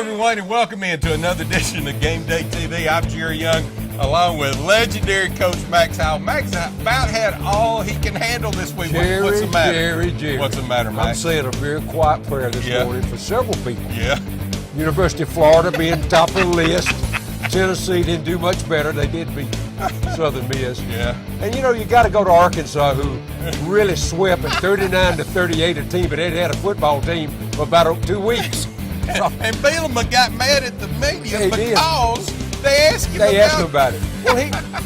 everyone, and welcome into another edition of Gameday TV. I'm Jerry Young, along with legendary Coach Max Howell. Max about had all he can handle this week. What's the matter? Jerry. What's the matter, Max? I'm saying a very quiet prayer this morning for several people. Yeah. University of Florida being top of the list. Tennessee didn't do much better. They did beat Southern Miss. Yeah. And you know, you got to go to Arkansas, who really swept at 39-38 a team, but they had a football team for about 2 weeks. And Bielema got mad at the media because they asked him about it. Well,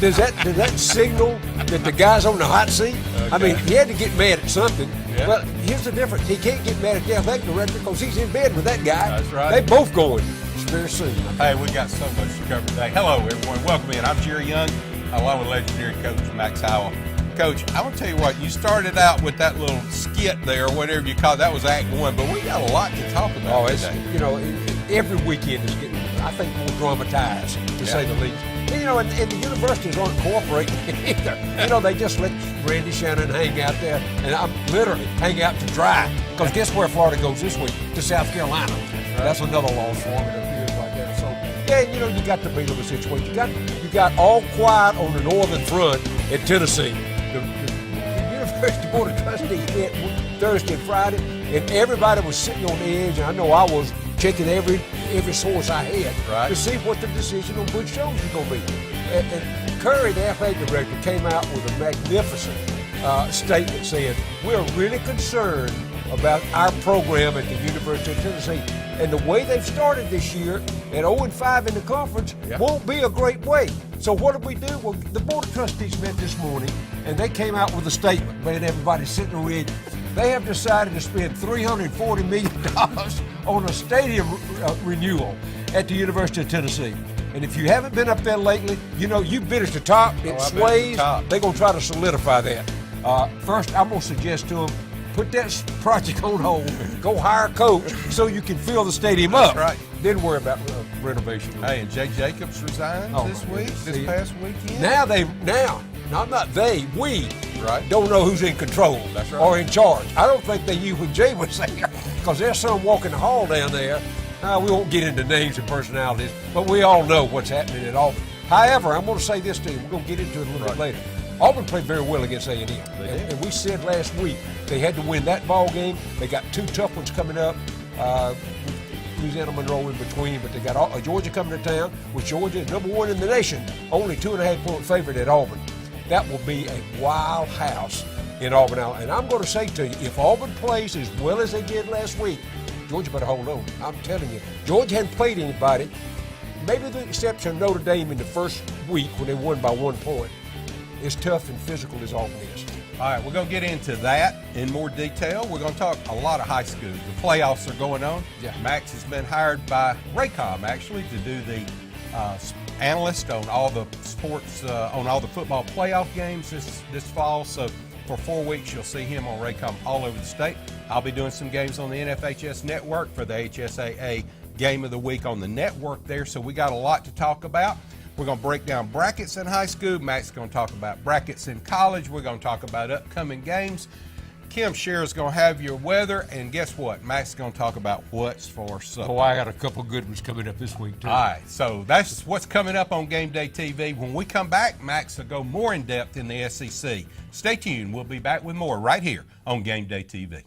does that signal that the guy's on the hot seat? Okay. I mean, he had to get mad at something. Yeah. Well, here's the difference. He can't get mad at the athletic director because he's in bed with that guy. That's right. They both going. It's very soon. Hey, we got so much to cover today. Hello, everyone. Welcome in. I'm Jerry Young, along with legendary Coach Max Howell. Coach, I want to tell you what, you started out with that little skit there, whatever you call it. That was Act 1, but we got a lot to talk about today. You know, every weekend is getting, I think, more dramatized, to say the least. And, you know, and the universities aren't cooperating either. You know, they just let Randy Shannon hang out there, and I'm literally hang out to dry. Because guess where Florida goes this week? To South Carolina. That's another loss for them. It appears like that. So, yeah, you know, you got the Bielema situation. You got all quiet on the northern front at Tennessee. The University Board of Trustees met Thursday and Friday, and everybody was sitting on the edge. And I know I was checking every source I had to see what the decision on Butch Jones was going to be. And Curry, the athletic director, came out with a magnificent statement saying, we're really concerned about our program at the University of Tennessee. And the way they've started this year, at 0-5 in the conference, won't be a great way. So what did we do? Well, the Board of Trustees met this morning, and they came out with a statement, made everybody sit and read. They have decided to spend $340 million on a stadium renewal at the University of Tennessee. And if you haven't been up there lately, you know, you've been at the top, it sways, they're going to try to solidify that. First, I'm going to suggest to them, put that project on hold, go hire a coach so you can fill the stadium up. Right. Then worry about renovation. Hey, and Jake Jacobs resigned this past weekend. We don't know who's in control or in charge. I don't think they knew when Jay was there because there's some walking the hall down there. We won't get into names and personalities, but we all know what's happening at Auburn. However, I'm going to say this to you. We're going to get into it a little bit later. Auburn played very well against A&M. And we said last week they had to win that ball game. They got 2 tough ones coming up. Louisiana Monroe in between, but they got Georgia coming to town, which Georgia is #1 in the nation, only 2.5-point favorite at Auburn. That will be a wild house in Auburn. And I'm going to say to you, if Auburn plays as well as they did last week, Georgia better hold on. I'm telling you, Georgia hadn't played anybody, maybe with the exception of Notre Dame in the first week when they won by 1 point. As tough and physical as Auburn is. All right, we're going to get into that in more detail. We're going to talk a lot of high school. The playoffs are going on. Yeah. Max has been hired by Raycom, actually, to do the analyst on all the sports, on all the football playoff games this fall. So for 4 weeks, you'll see him on Raycom all over the state. I'll be doing some games on the NFHS network for the HSAA Game of the Week on the network there. So we got a lot to talk about. We're going to break down brackets in high school. Max is going to talk about brackets in college. We're going to talk about upcoming games. Kim Scher is going to have your weather. And guess what? Max is going to talk about what's for supper. Oh, I got a couple good ones coming up this week, too. All right. So that's what's coming up on Gameday TV. When we come back, Max will go more in depth in the SEC. Stay tuned. We'll be back with more right here on Gameday TV.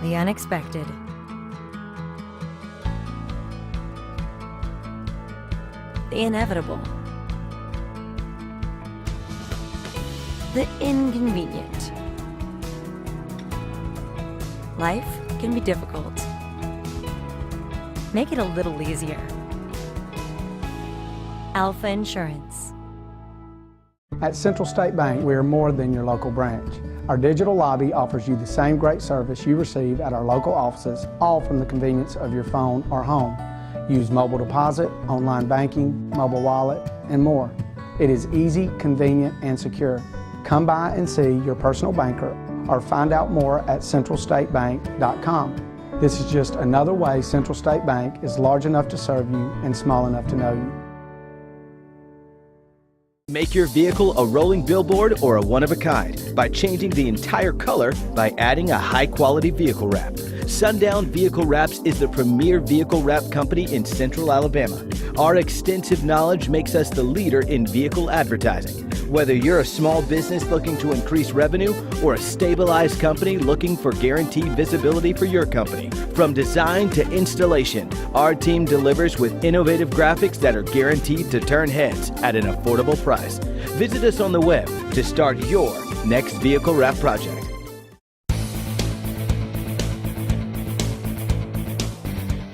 The unexpected. The inevitable. The inconvenient. Life can be difficult. Make it a little easier. Alpha Insurance. At Central State Bank, we are more than your local branch. Our digital lobby offers you the same great service you receive at our local offices, all from the convenience of your phone or home. Use mobile deposit, online banking, mobile wallet, and more. It is easy, convenient, and secure. Come by and see your personal banker or find out more at centralstatebank.com. This is just another way Central State Bank is large enough to serve you and small enough to know you. Make your vehicle a rolling billboard or a one-of-a-kind by changing the entire color by adding a high-quality vehicle wrap. Sundown Vehicle Wraps is the premier vehicle wrap company in Central Alabama. Our extensive knowledge makes us the leader in vehicle advertising. Whether you're a small business looking to increase revenue or a stabilized company looking for guaranteed visibility for your company, from design to installation, our team delivers with innovative graphics that are guaranteed to turn heads at an affordable price. Visit us on the web to start your next vehicle wrap project.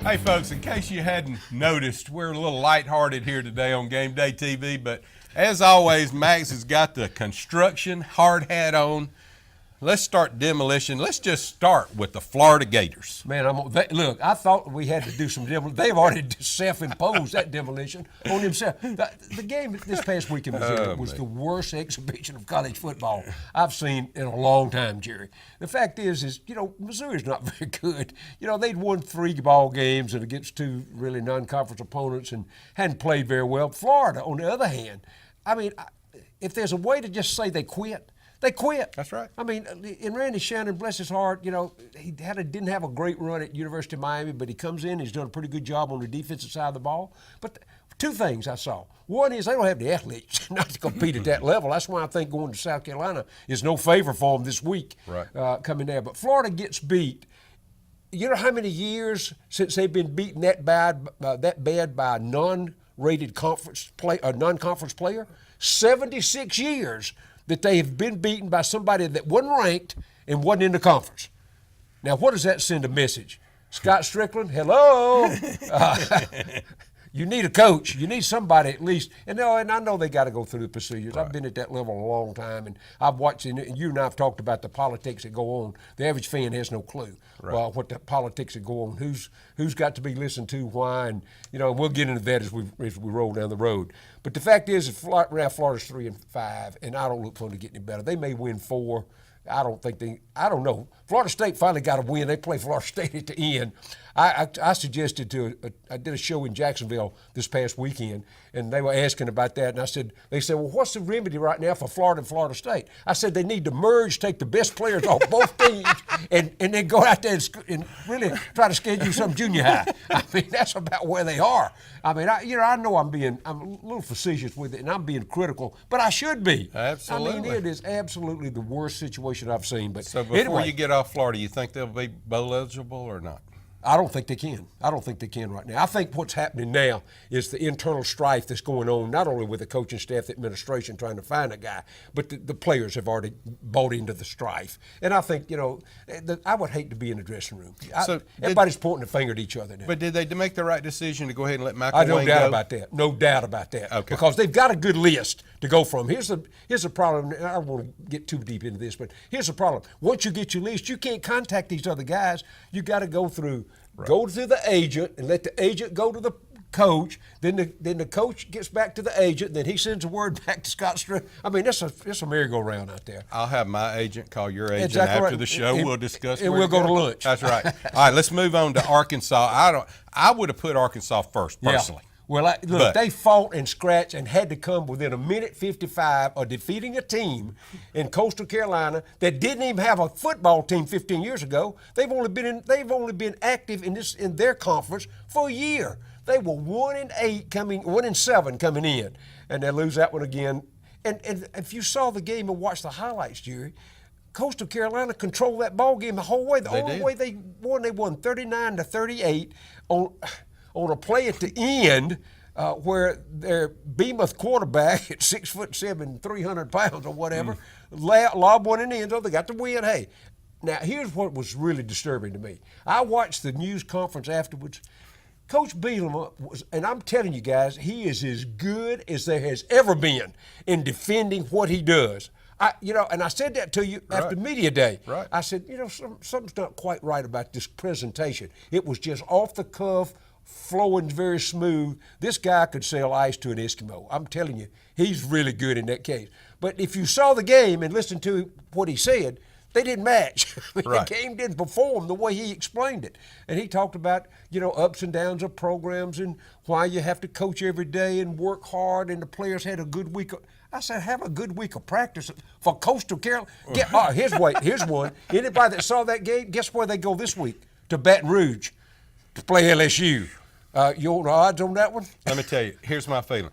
Hey folks, in case you hadn't noticed, we're a little lighthearted here today on Gameday TV, but as always, Max has got the construction hard hat on. Let's start demolition. Let's just start with the Florida Gators. Man, look, I thought we had to do some demolition. They've already self-imposed that demolition on themselves. The game this past week in Missouri was the worst exhibition of college football I've seen in a long time, Jerry. The fact is, Missouri's not very good. They'd won 3 ball games and against 2 really non-conference opponents and hadn't played very well. Florida, on the other hand, if there's a way to just say they quit, they quit. That's right. And Randy Shannon, bless his heart, he didn't have a great run at University of Miami, but he comes in, he's done a pretty good job on the defensive side of the ball. But 2 things I saw. One is they don't have the athletes not to compete at that level. That's why I think going to South Carolina is no favor for them this week, right. Coming there. But Florida gets beat. You know how many years since they've been beaten that bad by a non-rated conference non-conference player? 76 years that they have been beaten by somebody that wasn't ranked and wasn't in the conference. Now, what does that send a message? Scott Strickland, hello. You need a coach. You need somebody at least. And I know they got to go through the procedures. Right. I've been at that level a long time, and I've watched, and you and I have talked about the politics that go on. The average fan has no clue what the politics that go on, who's got to be listened to, why, and we'll get into that as we roll down the road. But the fact is, Florida's 3-5, and I don't look for them to get any better. They may win 4. I don't know. Florida State finally got a win. They play Florida State at the end. I suggested I did a show in Jacksonville this past weekend, and they were asking about that, and they said, well, what's the remedy right now for Florida and Florida State? I said they need to merge, take the best players off both teams, and then go out there and really try to schedule some junior high. That's about where they are. I know I'm a little facetious with it, and I'm being critical, but I should be. Absolutely. It is absolutely the worst situation I've seen. But so before you get off Florida, you think they'll be bowl eligible or not? I don't think they can. I don't think they can right now. I think what's happening now is the internal strife that's going on, not only with the coaching staff, the administration trying to find a guy, but the players have already bought into the strife. And I think, I would hate to be in the dressing room. Everybody's pointing a finger at each other now. But did they make the right decision to go ahead and let McElwain go? No doubt about that. No doubt about that. Okay. Because they've got a good list to go from. Here's the problem. I don't want to get too deep into this, but here's the problem. Once you get your list, you can't contact these other guys. You got to go through. Right. Go to the agent and let the agent go to the coach. Then the coach gets back to the agent. Then he sends a word back to Scott Strickland. It's a merry-go-round out there. I'll have my agent call your agent exactly after right. the show. We'll discuss. And we'll go to lunch. That's right. All right, let's move on to Arkansas. I would have put Arkansas first personally. Yeah. Well, they fought and scratched and had to come within a minute 55 of defeating a team in Coastal Carolina that didn't even have a football team 15 years ago. They've only been active in their conference for a year. They were 1-7 coming in, and they lose that one again. And if you saw the game and watched the highlights, Jerry, Coastal Carolina controlled that ball game the whole way. The whole way they won 39-38 on a play at the end where their behemoth quarterback at 6'7", 300 pounds or whatever, lob one in the end zone. They got the win. Hey, now here's what was really disturbing to me. I watched the news conference afterwards. Coach Bielema and I'm telling you guys, he is as good as there has ever been in defending what he does. And I said that to you after media day. Right. I said, something's not quite right about this presentation. It was just off the cuff, flowing very smooth. This guy could sell ice to an Eskimo. I'm telling you, he's really good in that case. But if you saw the game and listened to what he said, they didn't match. The game didn't perform the way he explained it. And he talked about, ups and downs of programs and why you have to coach every day and work hard, and the players had a good week. I said, have a good week of practice for Coastal Carolina. Here's one. Anybody that saw that game, guess where they go this week? To Baton Rouge to play LSU. You want the odds on that one? Let me tell you, here's my feeling.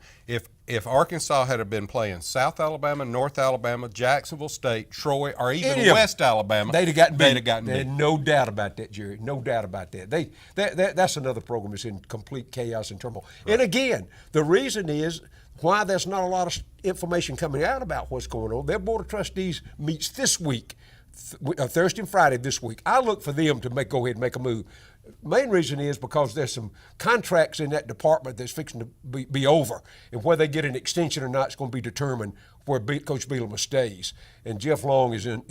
If Arkansas had been playing South Alabama, North Alabama, Jacksonville State, Troy, or even West Alabama, they'd have gotten beat. beat. No doubt about that, Jerry. No doubt about that. That's another program that's in complete chaos and turmoil. Right. And again, the reason is why there's not a lot of information coming out about what's going on. Their Board of Trustees meets this week, Thursday and Friday this week. I look for them to go ahead and make a move. Main reason is because there's some contracts in that department that's fixing to be over, and whether they get an extension or not is going to be determined where Coach Bielema stays. And Jeff Long he's in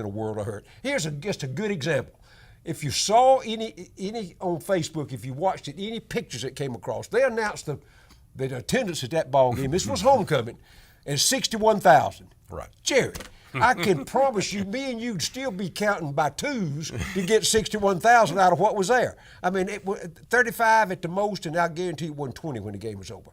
a world of hurt. Here's just a good example. If you saw any on Facebook, if you watched it, any pictures that came across, they announced the attendance at that ball game. This was homecoming, and 61,000. Right, Jerry. I can promise you, me and you'd still be counting by twos to get 61,000 out of what was there. I mean, it was 35 at the most, and I guarantee it wasn't 20 when the game was over.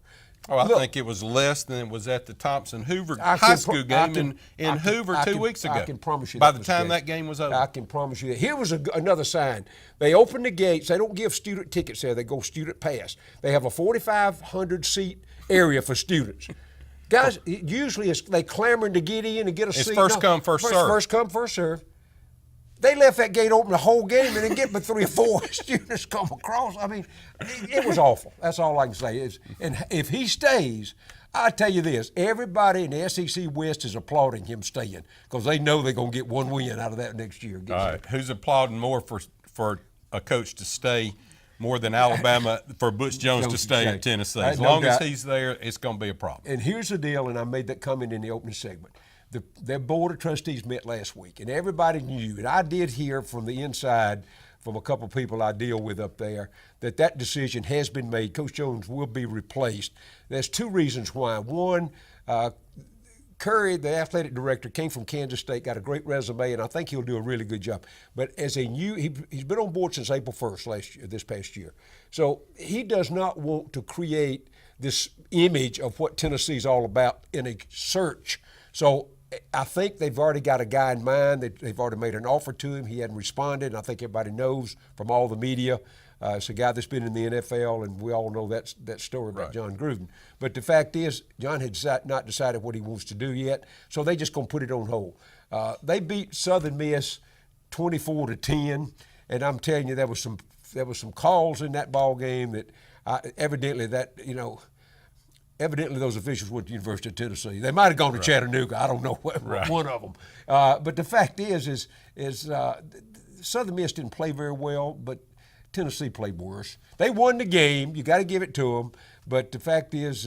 Oh, I think it was less than it was at the Thompson Hoover High School game in Hoover 2 weeks ago. I can promise you by the time that game was over. I can promise you that. Here was another sign. They opened the gates. They don't give student tickets there. They go student pass. They have a 4,500 seat area for students. Guys, usually they clamoring to get in and get a seat. It's first come, first serve. First come, first serve. They left that gate open the whole game and then get but 3 or 4 students come across. I mean, it was awful. That's all I can say. And if he stays, I tell you this, everybody in the SEC West is applauding him staying because they know they're going to get one win out of that next year. All right, who's applauding more for a coach to stay more than Alabama for Butch Jones to stay in Tennessee? As long as he's there, it's going to be a problem. And here's the deal, and I made that comment in the opening segment. Their Board of Trustees met last week, and everybody knew, and I did hear from the inside from a couple of people I deal with up there, that decision has been made. Coach Jones will be replaced. There's 2 reasons why. One, Curry, the athletic director, came from Kansas State, got a great resume, and I think he'll do a really good job. But as he's been on board since April 1st this past year. So he does not want to create this image of what Tennessee's all about in a search. So I think they've already got a guy in mind. They've already made an offer to him. He hadn't responded, and I think everybody knows from all the media. It's a guy that's been in the NFL, and we all know that story about John Gruden. But the fact is, John had not decided what he wants to do yet, so they just going to put it on hold. They beat Southern Miss 24-10, and I'm telling you, there was some calls in that ball game that evidently those officials went to the University of Tennessee. They might have gone to Chattanooga. I don't know one of them. But the fact is Southern Miss didn't play very well, but Tennessee played worse. They won the game. You got to give it to them. But the fact is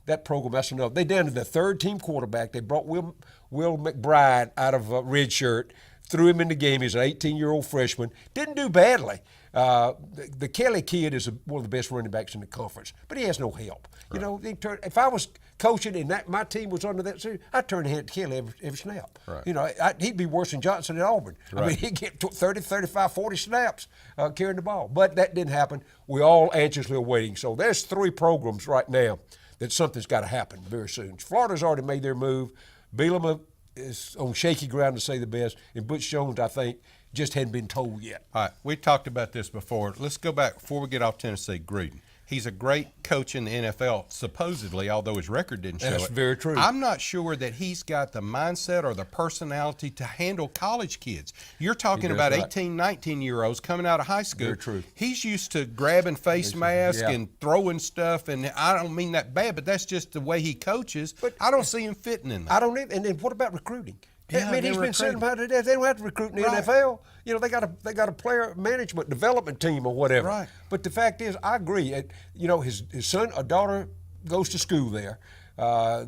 that program, that's enough. They down to the 3rd-team quarterback. They brought Will McBride out of redshirt, threw him in the game. He's an 18-year-old freshman. Didn't do badly. The Kelly kid is one of the best running backs in the conference, but he has no help. Right. You know, if I was coaching and my team was under that series, I'd turn the hand to Kelly every snap. Right. You know, he'd be worse than Johnson at Auburn. Right. I mean, he'd get 30, 35, 40 snaps carrying the ball. But that didn't happen. We're all anxiously awaiting. So there's 3 programs right now that something's got to happen very soon. Florida's already made their move. Bielema is on shaky ground to say the best. And Butch Jones, I think, just hadn't been told yet. All right, we talked about this before. Let's go back before we get off Tennessee. Gruden. He's a great coach in the NFL, supposedly, although his record didn't show it. That's very true. I'm not sure that he's got the mindset or the personality to handle college kids. You're talking about 18, 19-year-olds coming out of high school. Very true. He's used to grabbing face masks and throwing stuff, and I don't mean that bad, but that's just the way he coaches. But I don't see him fitting in that. I don't either. And then what about recruiting? Yeah, I mean, he's been saying about it. They don't have to recruit in the NFL. You know, they got a player management development team or whatever. Right. But the fact is, I agree. You know, his son, a daughter, goes to school there. I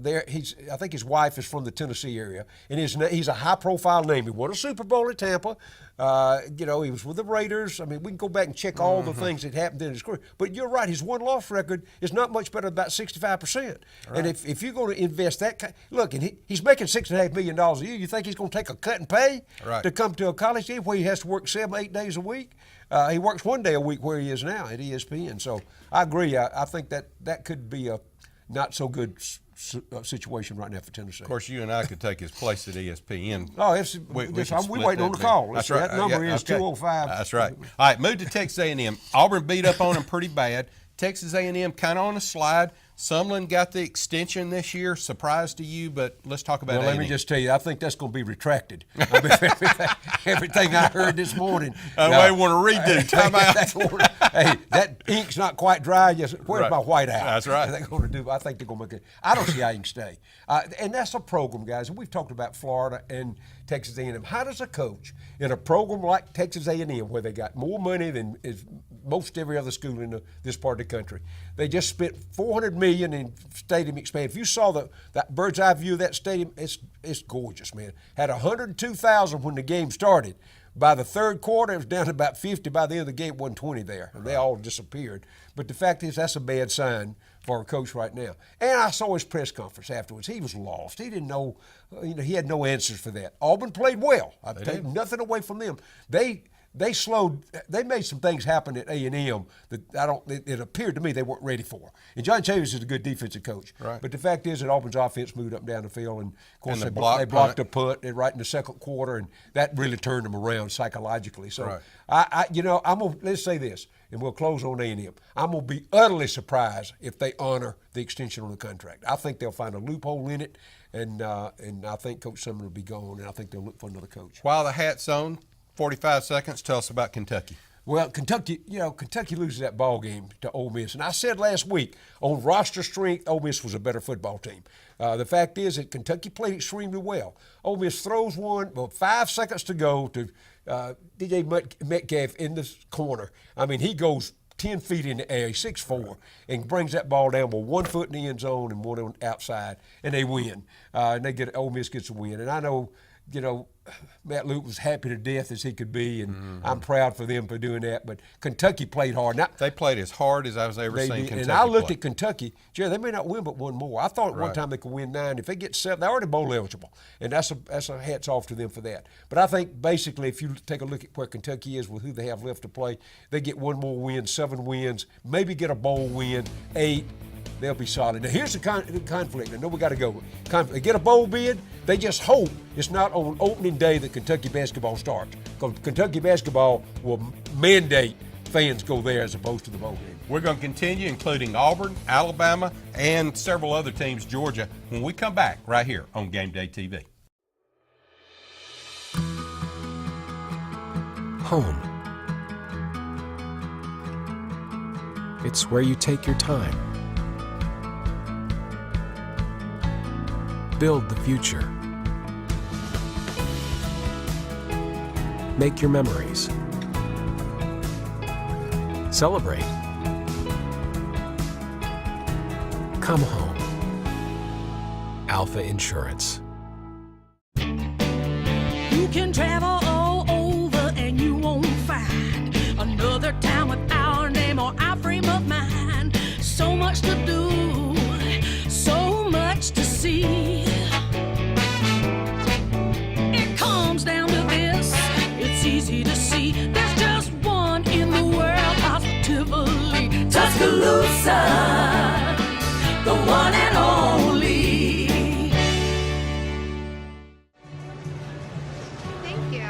think his wife is from the Tennessee area, and he's a high-profile name. He won a Super Bowl at Tampa. You know, he was with the Raiders. I mean, we can go back and check all the things that happened in his career. But you're right, his one-loss record is not much better than about 65%. Right. And if you're going to invest that look, and he's making $6.5 million a year, you think he's going to take a cut and pay to come to a college game where he has to work 7-8 days a week? He works 1 day a week where he is now at ESPN. So I agree. I think that could be a not so good situation right now for Tennessee. Of course, you and I could take his place at ESPN. Oh, We we can split waiting on that the call. deal. That's That's right. That number Yeah, is okay. 205. That's right. All right, move to Texas A&M. Auburn beat up on them pretty bad. Texas A&M kind of on a slide. Sumlin got the extension this year. Surprise to you, but let's talk about Well, A&M. let me just tell you, I think that's going to be retracted. I mean, everything I heard this morning. I want to redo. Time out. Hey, that ink's not quite dry. Yes, where's Right. my white out? That's right. They're going to do. I think they're going to make it. I don't see how you can stay. And that's a program, guys. And we've talked about Florida and Texas A&M. How does a coach in a program like Texas A&M, where they got more money than is most every other school in this part of the country, they just spent $400 million in stadium expansion. If you saw that bird's eye view of that stadium, it's gorgeous, man. Had 102,000 when the game started. By the third quarter, it was down to about 50. By the end of the game, it wasn't 20 there, and they all disappeared. But the fact is, that's a bad sign for a coach right now. And I saw his press conference afterwards. He was lost. He didn't know, he had no answers for that. Auburn played well. I've taken nothing away from them. They made some things happen at A&M that it appeared to me they weren't ready for. And John Chavis is a good defensive coach. Right. But the fact is that Auburn's offense moved up and down the field, and of course And they the blocked a punt right in the second quarter, and that really turned them around psychologically. So Right. let's say this, and we'll close on A&M. I'm gonna be utterly surprised if they honor the extension on the contract. I think they'll find a loophole in it, and I think Coach Sumner will be gone, and I think they'll look for another coach. While the hat's on, 45 seconds, tell us about Kentucky. Well, Kentucky loses that ball game to Ole Miss. And I said last week, on roster strength, Ole Miss was a better football team. The fact is that Kentucky played extremely well. Ole Miss throws one, 5 seconds to go to DJ Metcalf in the corner. I mean, he goes 10 feet in the air, 6'4", and brings that ball down with 1 foot in the end zone and 1 on outside, and they win. And Ole Miss gets a win. And I know, Matt Luke was happy to death as he could be, and I'm proud for them for doing that. But Kentucky played hard. Now, They played as hard as I was ever seen Kentucky and I looked play. at Kentucky. Jerry, they may not win but one more. I thought at one Right. time they could win 9. If they get 7, they're already bowl eligible, and that's a hats off to them for that. But I think basically, if you take a look at where Kentucky is with who they have left to play, they get one more win, 7 wins, maybe get a bowl win, 8. They'll be solid. Now, here's the conflict. I know we got to go. They get a bowl bid. They just hope it's not on opening day that Kentucky basketball starts, because Kentucky basketball will mandate fans go there as opposed to the bowl game. We're going to continue, including Auburn, Alabama, and several other teams, Georgia, when we come back right here on Game Day TV. Home. It's where you take your time. Build the future. Make your memories. Celebrate. Come home. Alpha Insurance. You can travel all over and you won't find another town with our name or our frame of mind. So much to do, so much to see. It comes down to this, it's easy to see. There's just one in the world, positively. Tuscaloosa, the one and only. Thank you.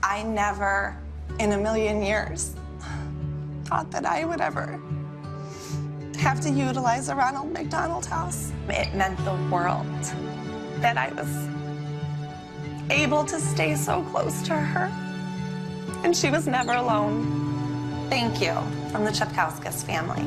I never in a million years thought that I would ever have to utilize a Ronald McDonald House. It meant the world that I was able to stay so close to her, and she was never alone. Thank you from the Chepkauskas family.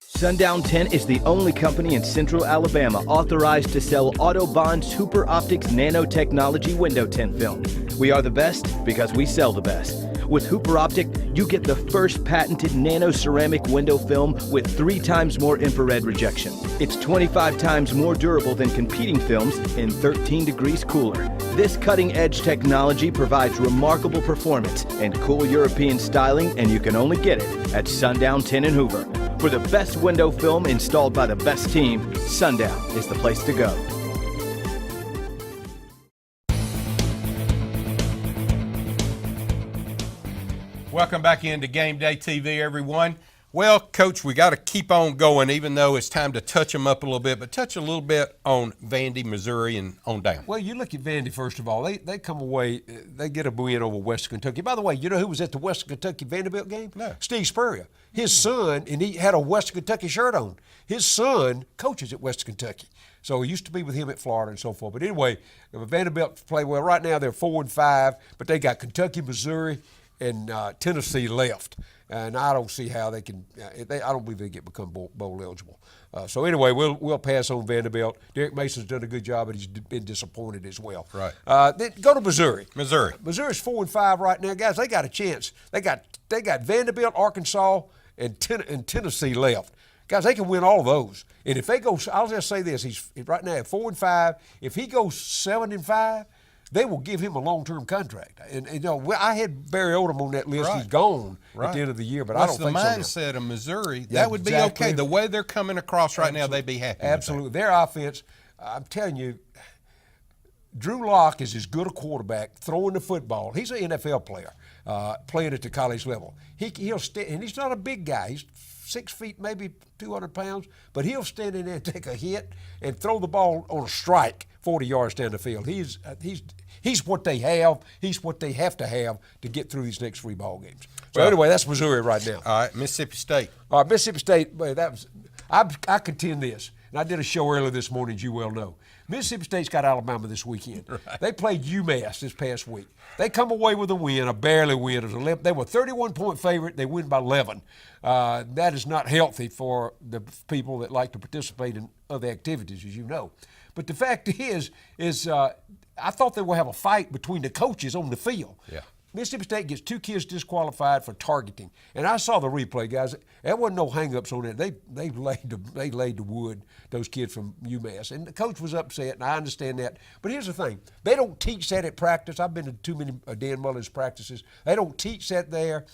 Sundown 10 is the only company in Central Alabama authorized to sell Autobond's Hooper Optics nanotechnology window tint film. We are the best because we sell the best. With Hooper Optic, you get the first patented nano-ceramic window film with 3 times more infrared rejection. It's 25 times more durable than competing films and 13 degrees cooler. This cutting-edge technology provides remarkable performance and cool European styling, and you can only get it at Sundown 10 in Hoover. For the best window film installed by the best team, Sundown is the place to go. Welcome back into Game Day TV, everyone. Well, Coach, we got to keep on going, even though it's time to touch them up a little bit, but touch a little bit on Vandy, Missouri, and on down. Well, you look at Vandy, first of all. They come away, they get a win over Western Kentucky. By the way, you know who was at the Western Kentucky Vanderbilt game? No. Steve Spurrier. His son, and he had a Western Kentucky shirt on. His son coaches at Western Kentucky. So he used to be with him at Florida and so forth. But anyway, Vanderbilt play well. Right now they're 4-5, but they got Kentucky, Missouri, and Tennessee left. And I don't see how they can. I don't believe they become bowl eligible. So anyway, we'll pass on Vanderbilt. Derek Mason's done a good job, but he's been disappointed as well. Right. Then go to Missouri. Missouri's 4-5 right now, guys. They got a chance. They got Vanderbilt, Arkansas, and Tennessee left. Guys, they can win all of those. And if they go, I'll just say this: he's right now at 4-5. If he goes 7-5. They will give him a long-term contract. And you know, I had Barry Odom on that list. Right. He's gone Right. at the end of the year, but I don't think so. That's the mindset of Missouri. That would be okay. The way they're coming across right now, they'd be happy. Absolutely. Their offense, I'm telling you, Drew Lock is as good a quarterback throwing the football. He's an NFL player, playing at the college level. He'll stand, and he's not a big guy. He's 6 feet, maybe 200 pounds, but he'll stand in there and take a hit and throw the ball on a strike 40 yards down the field. He's what they have. He's what they have to get through these next 3 ball games. So anyway, that's Missouri right now. All right, Mississippi State. All right, Mississippi State. I contend this, and I did a show earlier this morning, as you well know. Mississippi State's got Alabama this weekend. Right. They played UMass this past week. They come away with a win, a barely win. They were 31-point favorite. They win by 11. That is not healthy for the people that like to participate in other activities, as you know. But the fact is I thought they would have a fight between the coaches on the field. Yeah. Mississippi State gets 2 kids disqualified for targeting. And I saw the replay, guys. There wasn't no hang-ups on it. They laid the wood, those kids from UMass. And the coach was upset, and I understand that. But here's the thing. They don't teach that at practice. I've been to too many Dan Mullen's practices. They don't teach that there.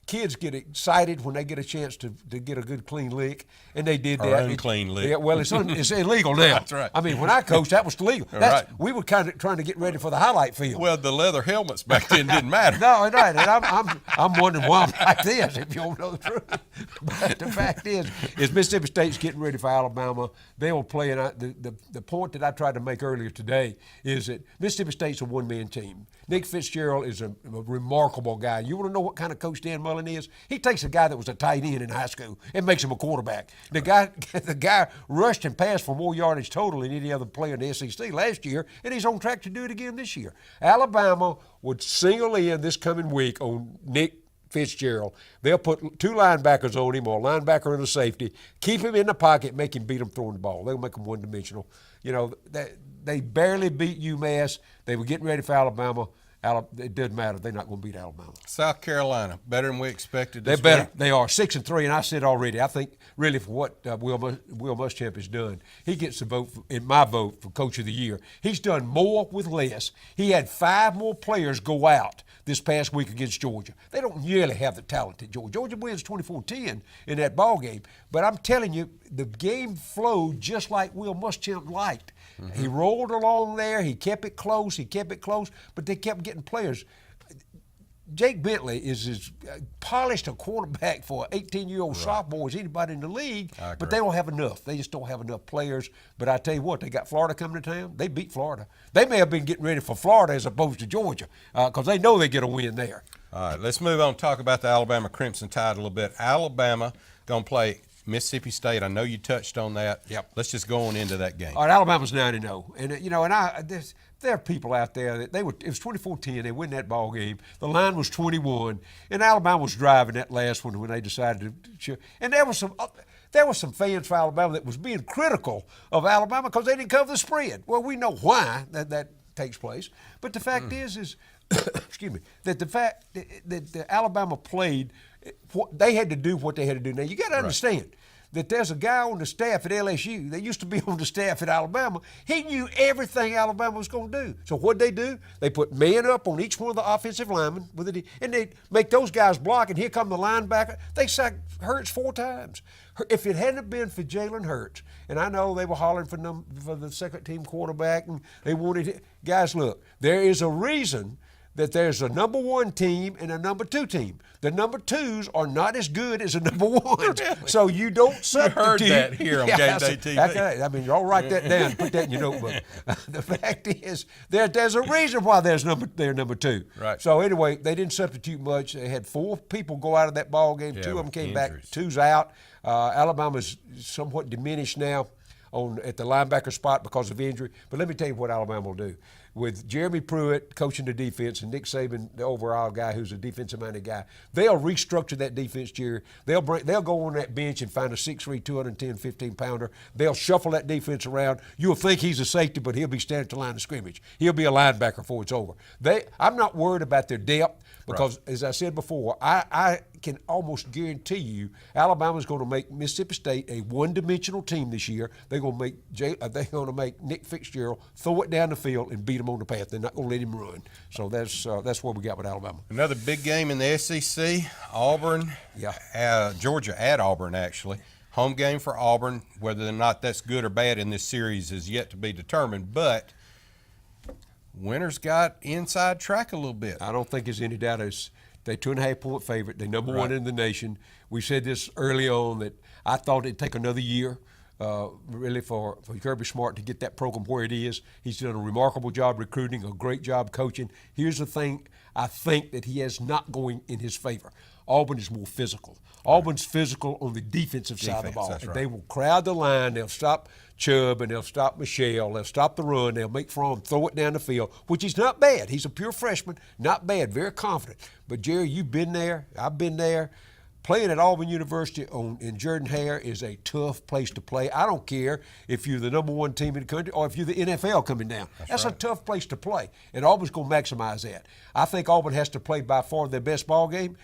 Kids get excited when they get a chance to get a good clean lick, and they did that. Unclean lick. Yeah, well, it's illegal now. That's right. I mean, when I coached, that was legal. Right. We were kind of trying to get ready for the highlight field. Well, the leather helmets back then didn't matter. No, right. And I'm wondering why I'm like this, if you don't know the truth. But the fact is Mississippi State's getting ready for Alabama. They will play, and the point that I tried to make earlier today is that Mississippi State's a one-man team. Nick Fitzgerald is a remarkable guy. You want to know what kind of coach Dan Mullen is? He takes a guy that was a tight end in high school and makes him a quarterback. The guy rushed and passed for more yardage total than any other player in the SEC last year, and he's on track to do it again this year. Alabama would single in this coming week on Nick Fitzgerald. They'll put 2 linebackers on him, or a linebacker and a safety, keep him in the pocket, make him beat him throwing the ball. They'll make him one-dimensional. You know, they barely beat UMass. They were getting ready for Alabama. It doesn't matter. They're not going to beat Alabama. South Carolina, better than we expected. They're better. They are 6-3, and I said already, I think really for what Will Muschamp has done, he gets the vote, in my vote, for Coach of the Year. He's done more with less. He had 5 more players go out this past week against Georgia. They don't nearly have the talent at Georgia. Georgia wins 24-10 in that ball game. But I'm telling you, the game flowed just like Will Muschamp liked. Mm-hmm. He rolled along there. He kept it close. But they kept getting players. Jake Bentley is as polished a quarterback for an 18-year-old sophomore as anybody in the league, but they don't have enough. They just don't have enough players. But I tell you what, they got Florida coming to town. They beat Florida. They may have been getting ready for Florida as opposed to Georgia because they know they get a win there. All right, let's move on and talk about the Alabama Crimson Tide a little bit. Alabama going to play Mississippi State. I know you touched on that. Yep. Let's just go on into that game. All right, Alabama's 9-0. And, you know, there are people out there that it was 24-10. They win that ball game. The line was 21, and Alabama was driving that last one when they decided to. And there were some fans for Alabama that was being critical of Alabama because they didn't cover the spread. Well, we know why that takes place. But the fact is excuse me, that the fact that Alabama played, they had to do what they had to do. Now you got to understand. That there's a guy on the staff at LSU that used to be on the staff at Alabama. He knew everything Alabama was going to do. So what did they do? They put man up on each one of the offensive linemen, and they make those guys block, and here come the linebacker. They sacked Hurts 4 times. If it hadn't been for Jalen Hurts, and I know they were hollering for the second-team quarterback, and they wanted it. Guys, look, there is a reason that there's a number 1 team and a number 2 team. The number 2s are not as good as the number 1s. Really? So you don't substitute. You heard that here on Gameday TV. I mean, y'all write that down, put that in your notebook. The fact is, there's a reason why they're number 2. Right. So anyway, they didn't substitute much. They had 4 people go out of that ball game. Yeah, 2 of them with came injuries. back. 2's out. Alabama's somewhat diminished now at the linebacker spot because of injury. But let me tell you what Alabama will do. With Jeremy Pruitt coaching the defense and Nick Saban, the overall guy who's a defensive-minded guy, they'll restructure that defense, Jerry. They'll go on that bench and find a 6'3", 210, 15-pounder. They'll shuffle that defense around. You'll think he's a safety, but he'll be standing at the line of scrimmage. He'll be a linebacker before it's over. I'm not worried about their depth because, as I said before, I can almost guarantee you Alabama's going to make Mississippi State a one-dimensional team this year. They're going to make Nick Fitzgerald throw it down the field and beat him on the path. They're not going to let him run. So that's what we got with Alabama. Another big game in the SEC, Auburn. Yeah. Georgia at Auburn, actually. Home game for Auburn. Whether or not that's good or bad in this series is yet to be determined, but winner's got inside track a little bit. I don't think there's any doubt. They're 2.5-point favorite. They're number 1 in the nation. We said this early on that I thought it'd take another year really for Kirby Smart to get that program where it is. He's done a remarkable job recruiting, a great job coaching. Here's the thing I think that he has not going in his favor. Auburn is more physical. Auburn's physical on the defensive side of the ball. That's right. They will crowd the line. They'll stop Chubb and they'll stop Michelle. They'll stop the run. They'll make Fromm throw it down the field, which is not bad. He's a pure freshman, not bad, very confident. But, Jerry, you've been there. I've been there. Playing at Auburn University in Jordan-Hare is a tough place to play. I don't care if you're the number 1 team in the country or if you're the NFL coming down. That's right. A tough place to play, and Auburn's going to maximize that. I think Auburn has to play by far their best ball game.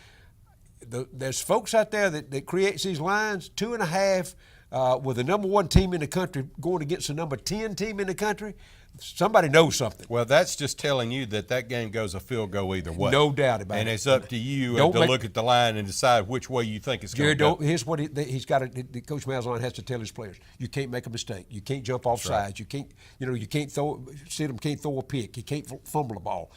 There's folks out there that creates these lines, 2.5 with the number 1 team in the country going against the number 10 team in the country. Somebody knows something. Well, that's just telling you that game goes a field goal either way. No doubt about it. And it's up to you to look at the line and decide which way you think it's going to go. Here's what he's got. Coach Malzahn has to tell his players: you can't make a mistake. You can't jump off sides. You can't. You can't throw. Sidham can't throw a pick. You can't fumble a ball.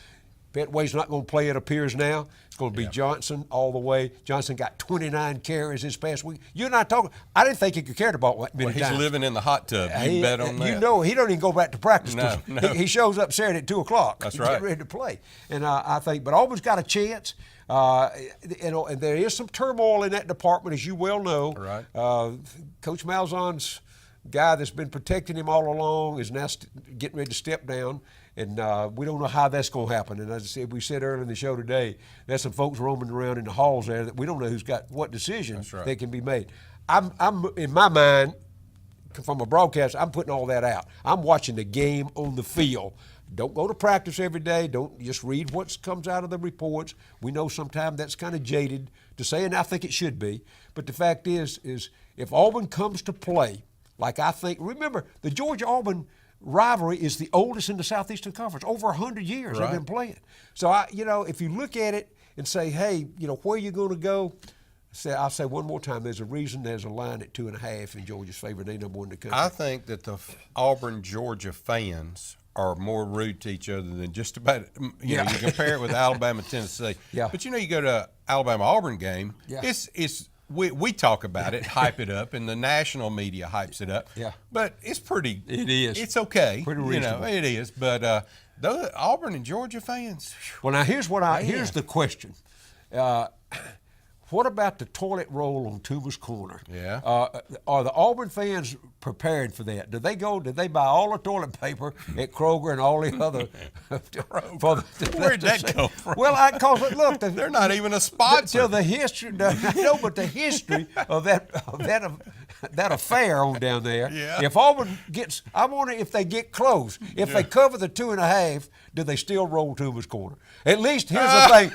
Petway's not going to play, it appears now. It's going to be Johnson all the way. Johnson got 29 carries this past week. You're not talking. I didn't think he could carry the ball many times. He's living in the hot tub. You bet on that. You know, he don't even go back to practice. No. He shows up Saturday at 2 o'clock. That's right. Get ready to play. And I think, but Auburn's got a chance. And there is some turmoil in that department, as you well know. Right. Coach Malzahn's guy that's been protecting him all along is now getting ready to step down. And we don't know how that's going to happen. And as we said earlier in the show today, there's some folks roaming around in the halls there that we don't know who's got what decisions that can be made. I'm in my mind, from a broadcast, I'm putting all that out. I'm watching the game on the field. Don't go to practice every day. Don't just read what comes out of the reports. We know sometimes that's kind of jaded to say, and I think it should be. But the fact is if Auburn comes to play, like I think, remember, the Georgia-Auburn rivalry is the oldest in the Southeastern Conference. Over 100 years they've been playing. So, if you look at it and say, hey, where are you going to go? I'll say one more time, there's a reason there's a line at 2.5 in Georgia's favor. They number 1 in the country. I think that the Auburn-Georgia fans are more rude to each other than just about, you compare it with Alabama-Tennessee. Yeah. But, you go to Alabama-Auburn game, it's we talk about it, hype it up, and the national media hypes it up. Yeah. But it's pretty. It is. It's okay. Pretty reasonable. It is. But those Auburn and Georgia fans. Well, now here's the question. What about the toilet roll on Toomer's Corner? Yeah. Are the Auburn fans prepared for that? Did they buy all the toilet paper at Kroger and all the other? Where'd that come from? Well, because look, they're not even a sponsor. The history, but the history of that affair on down there. Yeah. If Auburn gets, I wonder if they get close. If they cover the 2.5, do they still roll Toomer's Corner? At least here's the thing.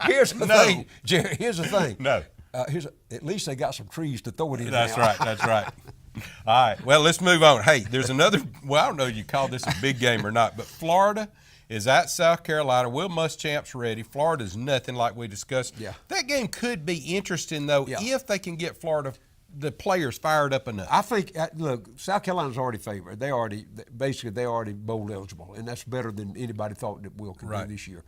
Here's the thing, Jerry. Here's the thing. No. At least they got some trees to throw it in. That's now. right. That's right. All right. Well, let's move on. Hey, there's another. Well, I don't know if you call this a big game or not, but Florida is at South Carolina. Will Muschamp's ready. Florida's nothing like we discussed. Yeah. That game could be interesting though if they can get Florida the players fired up enough? I think, look, South Carolina's already favored. They're already bowl eligible, and that's better than anybody thought that Will could do this year.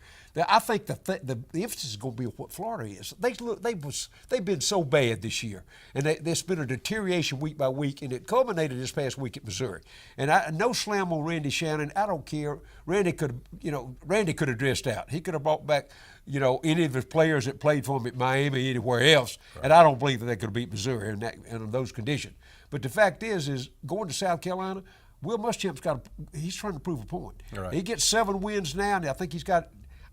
I think the emphasis is going to be on what Florida is. They've been so bad this year, and there's been a deterioration week by week, and it culminated this past week at Missouri. And no slam on Randy Shannon. I don't care. Randy could have dressed out. He could have brought back, any of his players that played for him at Miami, anywhere else, and I don't believe that they could have beat Missouri in those conditions. But the fact is going to South Carolina, Will Muschamp's he's trying to prove a point. Right. He gets 7 wins now, and I think he's got.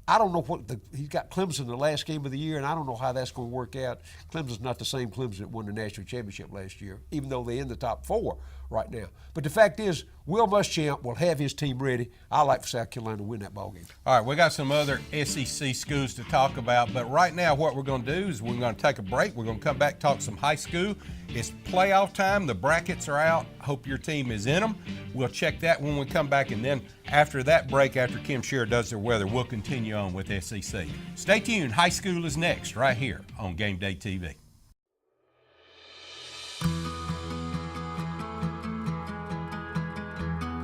I don't know he's got Clemson the last game of the year, and I don't know how that's going to work out. Clemson's not the same Clemson that won the national championship last year, even though they're in the top 4 right now. But the fact is, Will Muschamp will have his team ready. I like for South Carolina to win that ball game. All right, we got some other SEC schools to talk about, but right now what we're going to do is we're going to take a break. We're going to come back, talk some high school. It's playoff time. The brackets are out. Hope your team is in them. We'll check that when we come back, and then after that break, after Kim Shearer does their weather, we'll continue on with SEC. Stay tuned. High school is next right here on Game Day TV.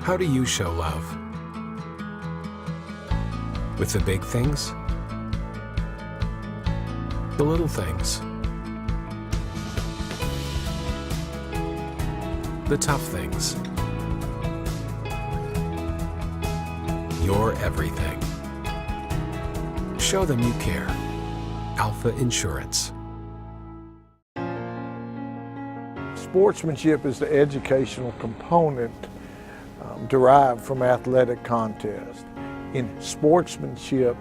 How do you show love? With the big things? The little things? The tough things? Your everything. Show them you care. Alpha Insurance. Sportsmanship is the educational component derived from athletic contest. In sportsmanship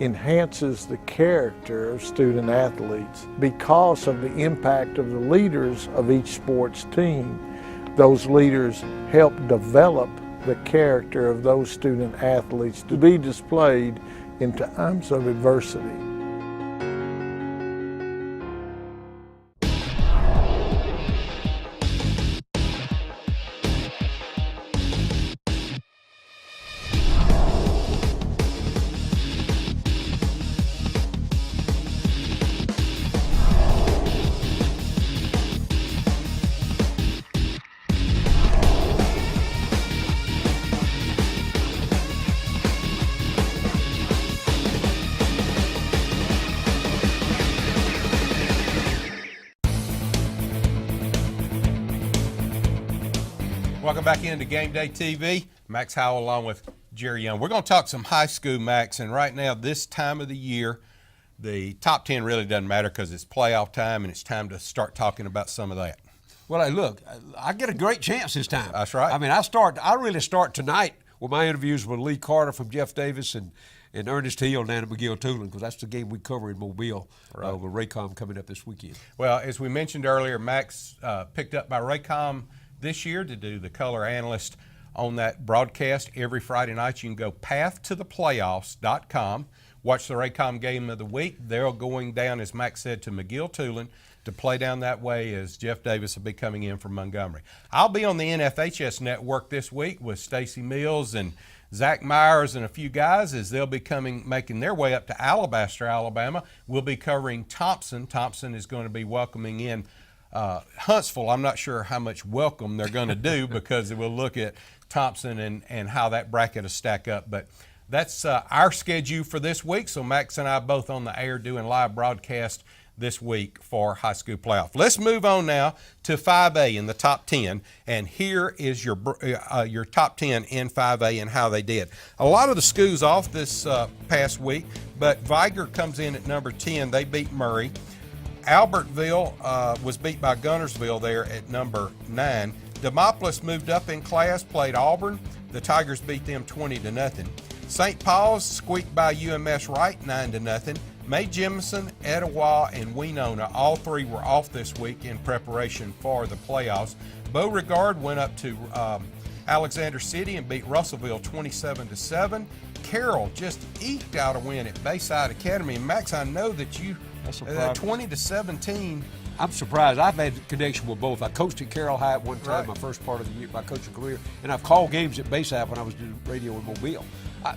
enhances the character of student athletes because of the impact of the leaders of each sports team. Those leaders help develop the character of those student athletes to be displayed in times of adversity. Welcome back into Game Day TV. Max Howell along with Jerry Young. We're going to talk some high school, Max, and right now, this time of the year, the top 10 really doesn't matter because it's playoff time and it's time to start talking about some of that. Well, hey, look, I get a great chance this time. That's right. I mean, I really start tonight with my interviews with Lee Carter from Jeff Davis and Ernest Hill down at McGill-Toolen, because that's the game we cover in Mobile with Raycom coming up this weekend. Well, as we mentioned earlier, Max picked up by Raycom this year to do the color analyst on that broadcast every Friday night. You can go pathtotheplayoffs.com, watch the Raycom game of the week. They're going down, as Max said, to McGill-Toolen to play down that way as Jeff Davis will be coming in from Montgomery. I'll be on the NFHS network this week with Stacy Mills and Zach Myers and a few guys as they'll be making their way up to Alabaster, Alabama. We'll be covering Thompson. Thompson is going to be welcoming in Huntsville. I'm not sure how much welcome they're going to do because we'll look at Thompson and how that bracket will stack up. But that's our schedule for this week. So Max and I both on the air doing live broadcast this week for high school playoff. Let's move on now to 5A in the top 10, and here is your top 10 in 5A and how they did. A lot of the schools off this past week, but Viger comes in at number 10. They beat Murray. Albertville was beat by Gunnersville there at number 9. Demopolis moved up in class, played Auburn. The Tigers beat them 20-0. St. Paul's squeaked by UMS Wright 9-0. May Jemison, Etowah, and Winona, all three were off this week in preparation for the playoffs. Beauregard went up to Alexander City and beat Russellville 27-7. Carroll just eked out a win at Bayside Academy. And Max, I know that you 20-17. I'm surprised. I've had a connection with both. I coached at Carroll High at one time, my first part of the year, my coaching career, and I've called games at Bayside when I was doing radio in Mobile.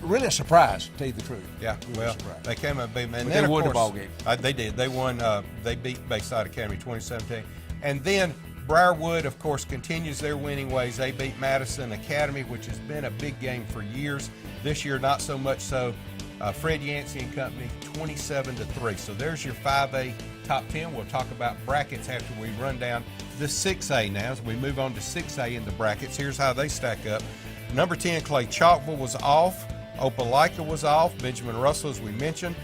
Really a surprise, to tell you the truth. Yeah, really well, they came up big, man. But they won the ball game. They did. They won. They beat Bayside Academy 2017. And then Briarwood, of course, continues their winning ways. They beat Madison Academy, which has been a big game for years. This year, not so much so. Fred Yancey and company, 27-3. So there's your 5A top 10. We'll talk about brackets after we run down the 6A now. As we move on to 6A in the brackets, here's how they stack up. Number 10, Clay Chalkville was off. Opelika was off. Benjamin Russell, as we mentioned,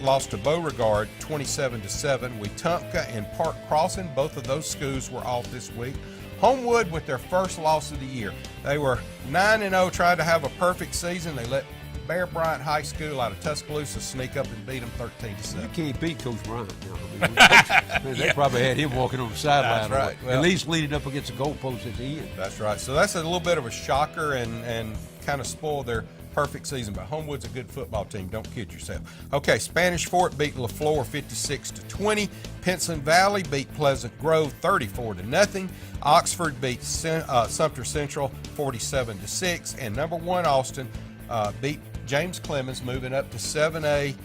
lost to Beauregard 27-7. Wetumpka and Park Crossing, both of those schools were off this week. Homewood with their first loss of the year. They were 9-0, tried to have a perfect season. They let Bear Bryant High School out of Tuscaloosa sneak up and beat them 13-7. You can't beat Coach Bryant. I mean, they probably had him walking on the sideline. That's right. At least leading up against the goalpost at the end. That's right. So that's a little bit of a shocker and kind of spoiled their perfect season. But Homewood's a good football team. Don't kid yourself. Okay, Spanish Fort beat LaFleur 56-20. Pinson Valley beat Pleasant Grove 34-0. Oxford beat Sumter Central 47-6. And number 1 Austin beat James Clemens, moving up to 7A.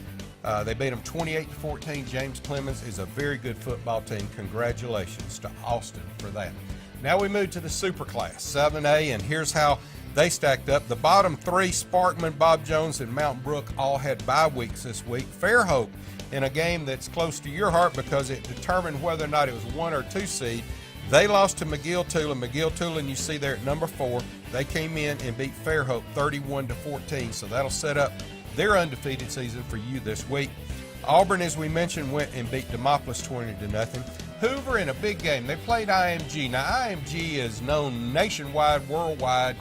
They beat them 28-14. James Clemens is a very good football team. Congratulations to Austin for that. Now we move to the Superclass 7A, and here's how they stacked up. The bottom 3, Sparkman, Bob Jones, and Mountain Brook, all had bye weeks this week. Fairhope, in a game that's close to your heart because it determined whether or not it was 1 or 2 seed, they lost to McGill-Tulin. McGill-Tulin, you see there at number 4. They came in and beat Fairhope 31-14, so that'll set up their undefeated season for you this week. Auburn, as we mentioned, went and beat Demopolis 20-0. Hoover in a big game. They played IMG. Now, IMG is known nationwide, worldwide.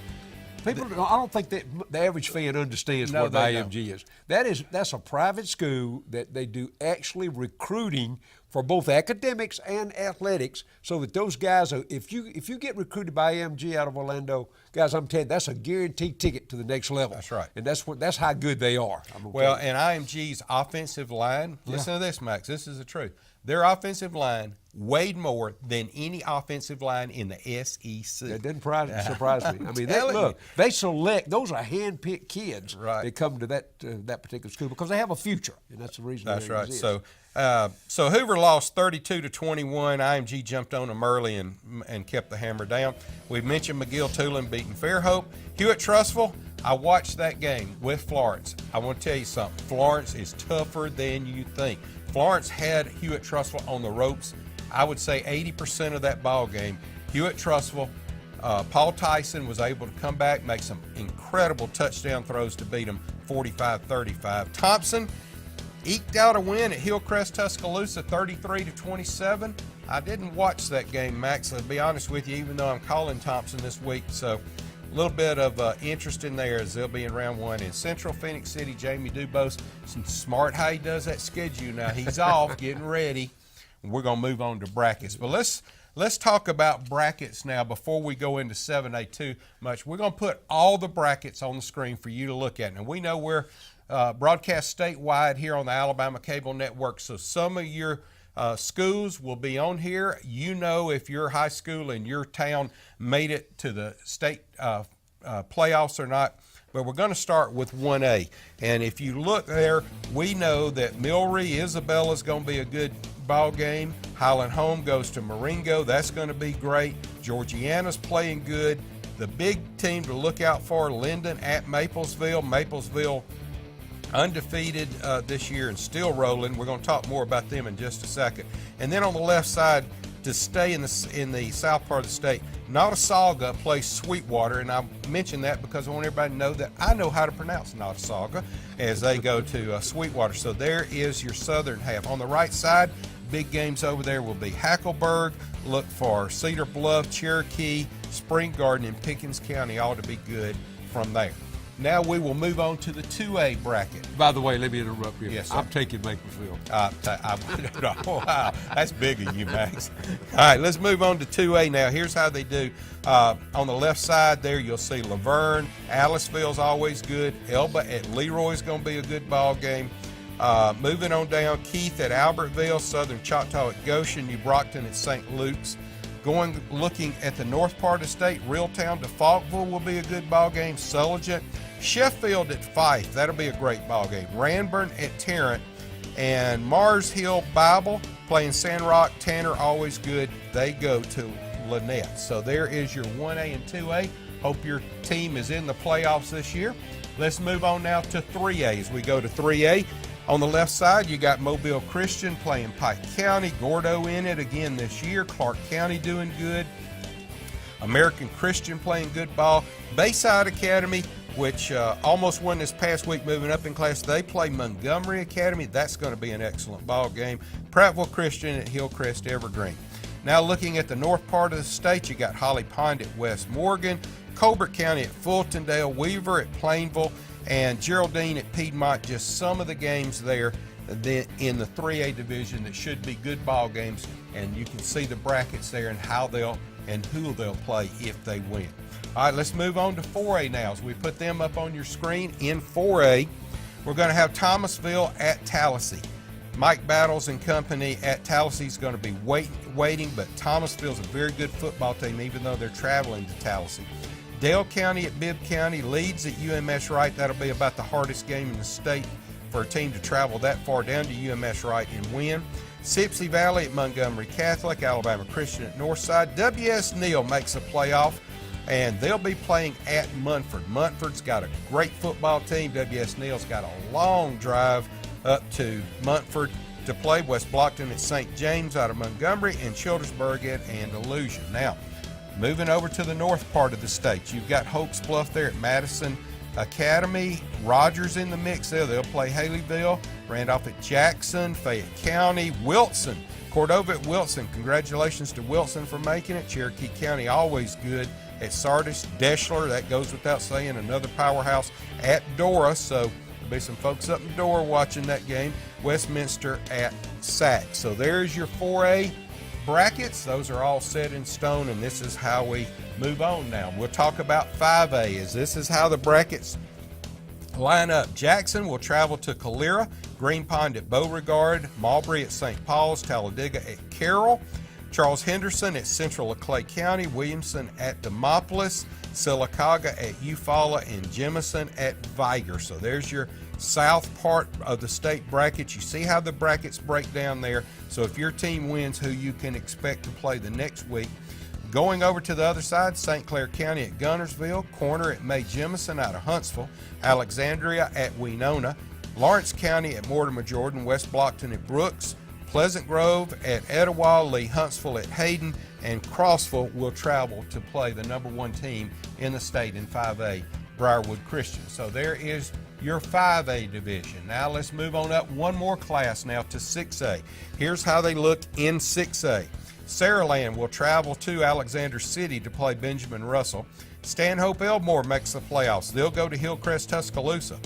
People, I don't think that the average fan understands what IMG is. That's a private school that they do actually recruiting for both academics and athletics, so that those guys are. If you get recruited by IMG out of Orlando, guys, I'm telling you, that's a guaranteed ticket to the next level. That's right, and that's how good they are. Well, and IMG's offensive line. Listen to this, Max. This is the truth. Their offensive line weighed more than any offensive line in the SEC. That doesn't surprise me. I mean, they select, those are hand-picked kids that come to that particular school because they have a future, and that's the reason. That's right. So Hoover lost 32-21. IMG jumped on them early and kept the hammer down. We mentioned McGill-Tulin beating Fairhope. Hewitt-Trussville, I watched that game with Florence. I want to tell you something. Florence is tougher than you think. Florence had Hewitt-Trussville on the ropes. I would say 80% of that ball game. Hewitt-Trussville, Paul Tyson was able to come back, make some incredible touchdown throws to beat them 45-35. Thompson eked out a win at Hillcrest, Tuscaloosa, 33-27. I didn't watch that game, Max, to be honest with you, even though I'm calling Thompson this week. So a little bit of interest in there as they'll be in round 1. In Central Phoenix City, Jamie Dubose, smart how he does that schedule now. He's off, getting ready. We're going to move on to brackets. But let's talk about brackets now before we go into 7A too much. We're going to put all the brackets on the screen for you to look at. And we know we're broadcast statewide here on the Alabama Cable Network, so some of your schools will be on here. You know if your high school in your town made it to the state playoffs or not. But we're going to start with 1A. And if you look there, we know that Milry, Isabella is going to be a good ball game. Highland Home goes to Marengo. That's going to be great. Georgiana's playing good. The big team to look out for, Linden at Maplesville. Maplesville undefeated this year and still rolling. We're going to talk more about them in just a second. And then on the left side, to stay in the south part of the state, Nottasulga plays Sweetwater, and I mention that because I want everybody to know that I know how to pronounce Nottasulga as they go to Sweetwater. So there is your southern half. On the right side, big games over there will be Hackleburg. Look for Cedar Bluff, Cherokee, Spring Garden, and Pickens County, all to be good from there. Now we will move on to the 2A bracket. By the way, let me interrupt you. Yes, sir. I'm taking Maplesville. Wow, that's big of you, Max. All right, let's move on to 2A now. Here's how they do. On the left side there, you'll see Laverne. Aliceville's always good. Elba at Leroy's going to be a good ball game. Moving on down, Keith at Albertville, Southern Choctaw at Goshen, New Brockton at St. Luke's. Looking at the north part of the state, Reeltown to Falkville will be a good ball game. Sulligent, Sheffield at Fife, that'll be a great ball game. Ranburn at Tarrant, and Mars Hill Bible playing Sandrock. Tanner, always good. They go to Lynette. So there is your 1A and 2A. Hope your team is in the playoffs this year. Let's move on now to 3A. As we go to 3A, on the left side, you got Mobile Christian playing Pike County. Gordo in it again this year. Clark County doing good. American Christian playing good ball. Bayside Academy, which almost won this past week moving up in class. They play Montgomery Academy. That's going to be an excellent ball game. Prattville Christian at Hillcrest Evergreen. Now looking at the north part of the state, you got Holly Pond at West Morgan, Colbert County at Fultondale, Weaver at Plainville, and Geraldine at Piedmont. Just some of the games there in the 3A division that should be good ball games, and you can see the brackets there and how they'll and who they'll play if they win. All right, let's move on to 4A now. As we put them up on your screen, in 4A, we're going to have Thomasville at Tallahassee. Mike Battles and company at Tallahassee is going to be waiting, but Thomasville's a very good football team, even though they're traveling to Tallahassee. Dale County at Bibb County, Leeds at UMS Wright. That'll be about the hardest game in the state for a team to travel that far down to UMS Wright and win. Sipsey Valley at Montgomery Catholic, Alabama Christian at Northside. W.S. Neal makes a playoff, and they'll be playing at Munford. Munford's got a great football team. W.S. Neal's got a long drive up to Munford to play. West Blockton at St. James out of Montgomery, and Childersburg at Andalusia. Now, moving over to the north part of the state, you've got Hoax Bluff there at Madison Academy. Rogers in the mix there. They'll play Haleyville. Randolph at Jackson, Fayette County, Wilson, Cordova at Wilson. Congratulations to Wilson for making it. Cherokee County always good at Sardis. Deschler, that goes without saying, another powerhouse at Dora. So there'll be some folks up in Dora watching that game. Westminster at Sac. So there's your 4A brackets. Those are all set in stone, and this is how we move on now. We'll talk about 5A, as this is how the brackets line up. Jackson will travel to Calera, Green Pond at Beauregard, Marbury at St. Paul's, Talladega at Carroll, Charles Henderson at Central Clay County, Williamson at Demopolis, Sylacauga at Eufaula, and Jemison at Viger. So there's your south part of the state bracket. You see how the brackets break down there. So if your team wins, who you can expect to play the next week. Going over to the other side, St. Clair County at Gunnersville, Corner at May Jemison out of Huntsville, Alexandria at Winona, Lawrence County at Mortimer Jordan, West Blockton at Brooks, Pleasant Grove at Etowah, Lee Huntsville at Hayden, and Crossville will travel to play the number one team in the state in 5A, Briarwood Christian. So there is your 5A division. Now let's move on up one more class now to 6A. Here's how they look in 6A. Saraland will travel to Alexander City to play Benjamin Russell. Stanhope Elmore makes the playoffs. They'll go to Hillcrest Tuscaloosa.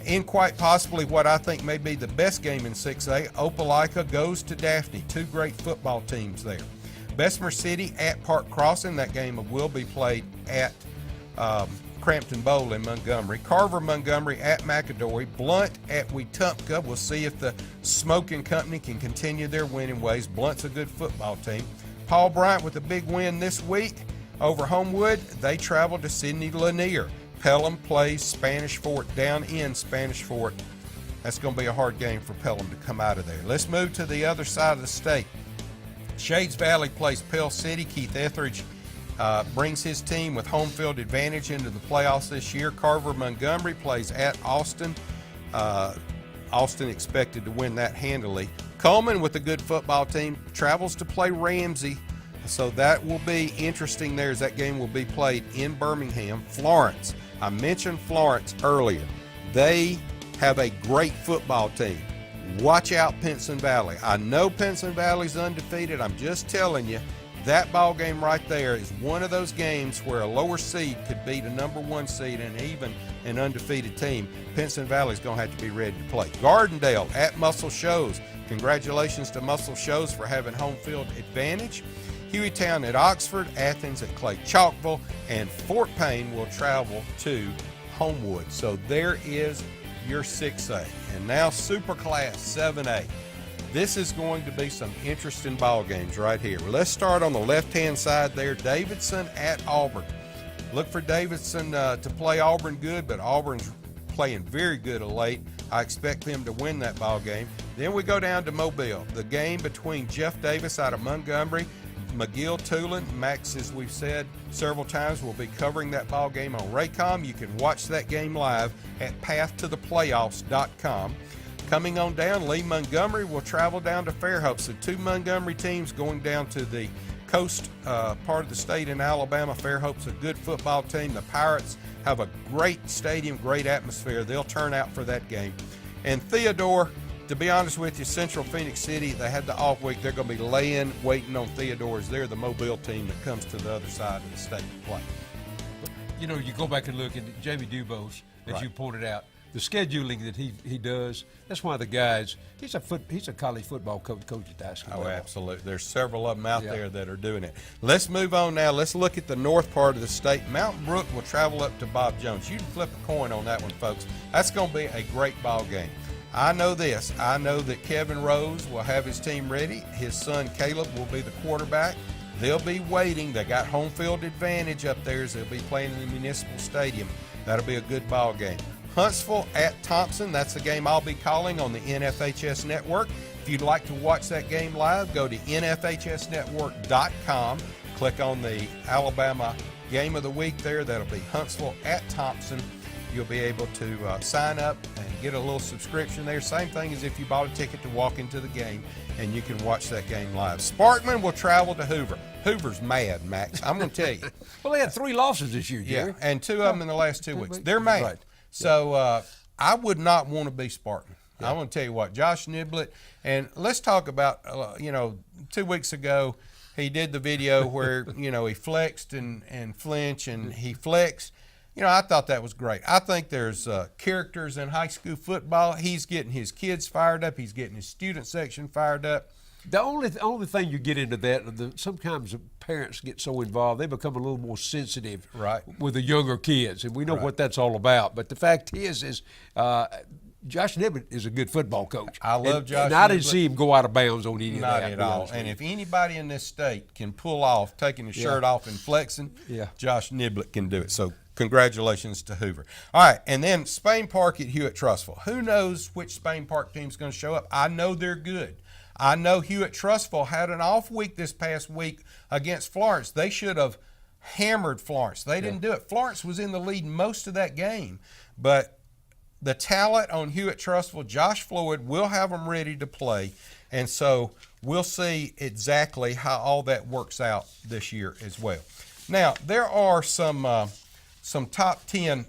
In quite possibly what I think may be the best game in 6A, Opelika goes to Daphne. Two great football teams there. Bessemer City at Park Crossing. That game will be played at Crampton Bowl in Montgomery. Carver Montgomery at McAdory. Blunt at Wetumpka. We'll see if the Smoking Company can continue their winning ways. Blunt's a good football team. Paul Bryant with a big win this week over Homewood. They travel to Sidney Lanier. Pelham plays Spanish Fort down in Spanish Fort. That's going to be a hard game for Pelham to come out of there. Let's move to the other side of the state. Shades Valley plays Pell City. Keith Etheridge brings his team with home field advantage into the playoffs this year. Carver Montgomery plays at Austin. Austin expected to win that handily. Coleman with a good football team travels to play Ramsey. So that will be interesting there as that game will be played in Birmingham. Florence, I mentioned Florence earlier. They have a great football team. Watch out, Pinson Valley. I know Pinson Valley's undefeated. I'm just telling you, that ball game right there is one of those games where a lower seed could beat a number one seed and even an undefeated team. Pinson Valley's going to have to be ready to play. Gardendale at Muscle Shoals. Congratulations to Muscle Shoals for having home field advantage. Hueytown at Oxford, Athens at Clay Chalkville, and Fort Payne will travel to Homewood. So there is your 6A. And now Superclass 7A. This is going to be some interesting ball games right here. Let's start on the left-hand side there. Davidson at Auburn. Look for Davidson to play Auburn good, but Auburn's playing very good of late. I expect them to win that ball game. Then we go down to Mobile. The game between Jeff Davis out of Montgomery, McGill-Tulane. Max, as we've said several times, will be covering that ball game on Raycom. You can watch that game live at pathtotheplayoffs.com. Coming on down, Lee Montgomery will travel down to Fairhope. So 2 Montgomery teams going down to the coast part of the state in Alabama. Fairhope's a good football team. The Pirates have a great stadium, great atmosphere. They'll turn out for that game. And Theodore, to be honest with you, Central Phoenix City, they had the off week. They're going to be laying, waiting on Theodore as they're the Mobile team that comes to the other side of the state to play. You know, you go back and look at Jamie Dubose, as you pointed out, the scheduling that he does. That's why the guys. He's a college football coach at the high school. Oh, absolutely. There's several of them out there that are doing it. Let's move on now. Let's look at the north part of the state. Mountain Brook will travel up to Bob Jones. You can flip a coin on that one, folks. That's going to be a great ball game. I know this. I know that Kevin Rose will have his team ready. His son Caleb will be the quarterback. They'll be waiting. They got home field advantage up there as they'll be playing in the Municipal Stadium. That'll be a good ball game. Huntsville at Thompson. That's the game I'll be calling on the NFHS Network. If you'd like to watch that game live, go to nfhsnetwork.com. Click on the Alabama Game of the Week there. That'll be Huntsville at Thompson. You'll be able to sign up and get a little subscription there. Same thing as if you bought a ticket to walk into the game, and you can watch that game live. Sparkman will travel to Hoover. Hoover's mad, Max. I'm going to tell you. Well, they had 3 losses this year, Jerry. Yeah, and 2 of them in the last 2 weeks. They're mad. Right. So I would not want to be Spartan. I want to tell you what, Josh Niblett, and let's talk about, 2 weeks ago, he did the video where, he flexed and flinched, and he flexed. I thought that was great. I think there's characters in high school football. He's getting his kids fired up. He's getting his student section fired up. The only thing you get into that, sometimes the parents get so involved, they become a little more sensitive with the younger kids, and we know what that's all about. But the fact is Josh Niblett is a good football coach. I love Josh and I didn't see him go out of bounds on any of that. Not at all. And if anybody in this state can pull off taking his shirt off and flexing, Josh Niblett can do it. So congratulations to Hoover. All right, and then Spain Park at Hewitt-Trussville. Who knows which Spain Park team's going to show up? I know they're good. I know Hewitt-Trussville had an off week this past week against Florence. They should have hammered Florence. They didn't do it. Florence was in the lead most of that game. But the talent on Hewitt-Trussville, Josh Floyd, will have them ready to play. And so we'll see exactly how all that works out this year as well. Now, there are some top 10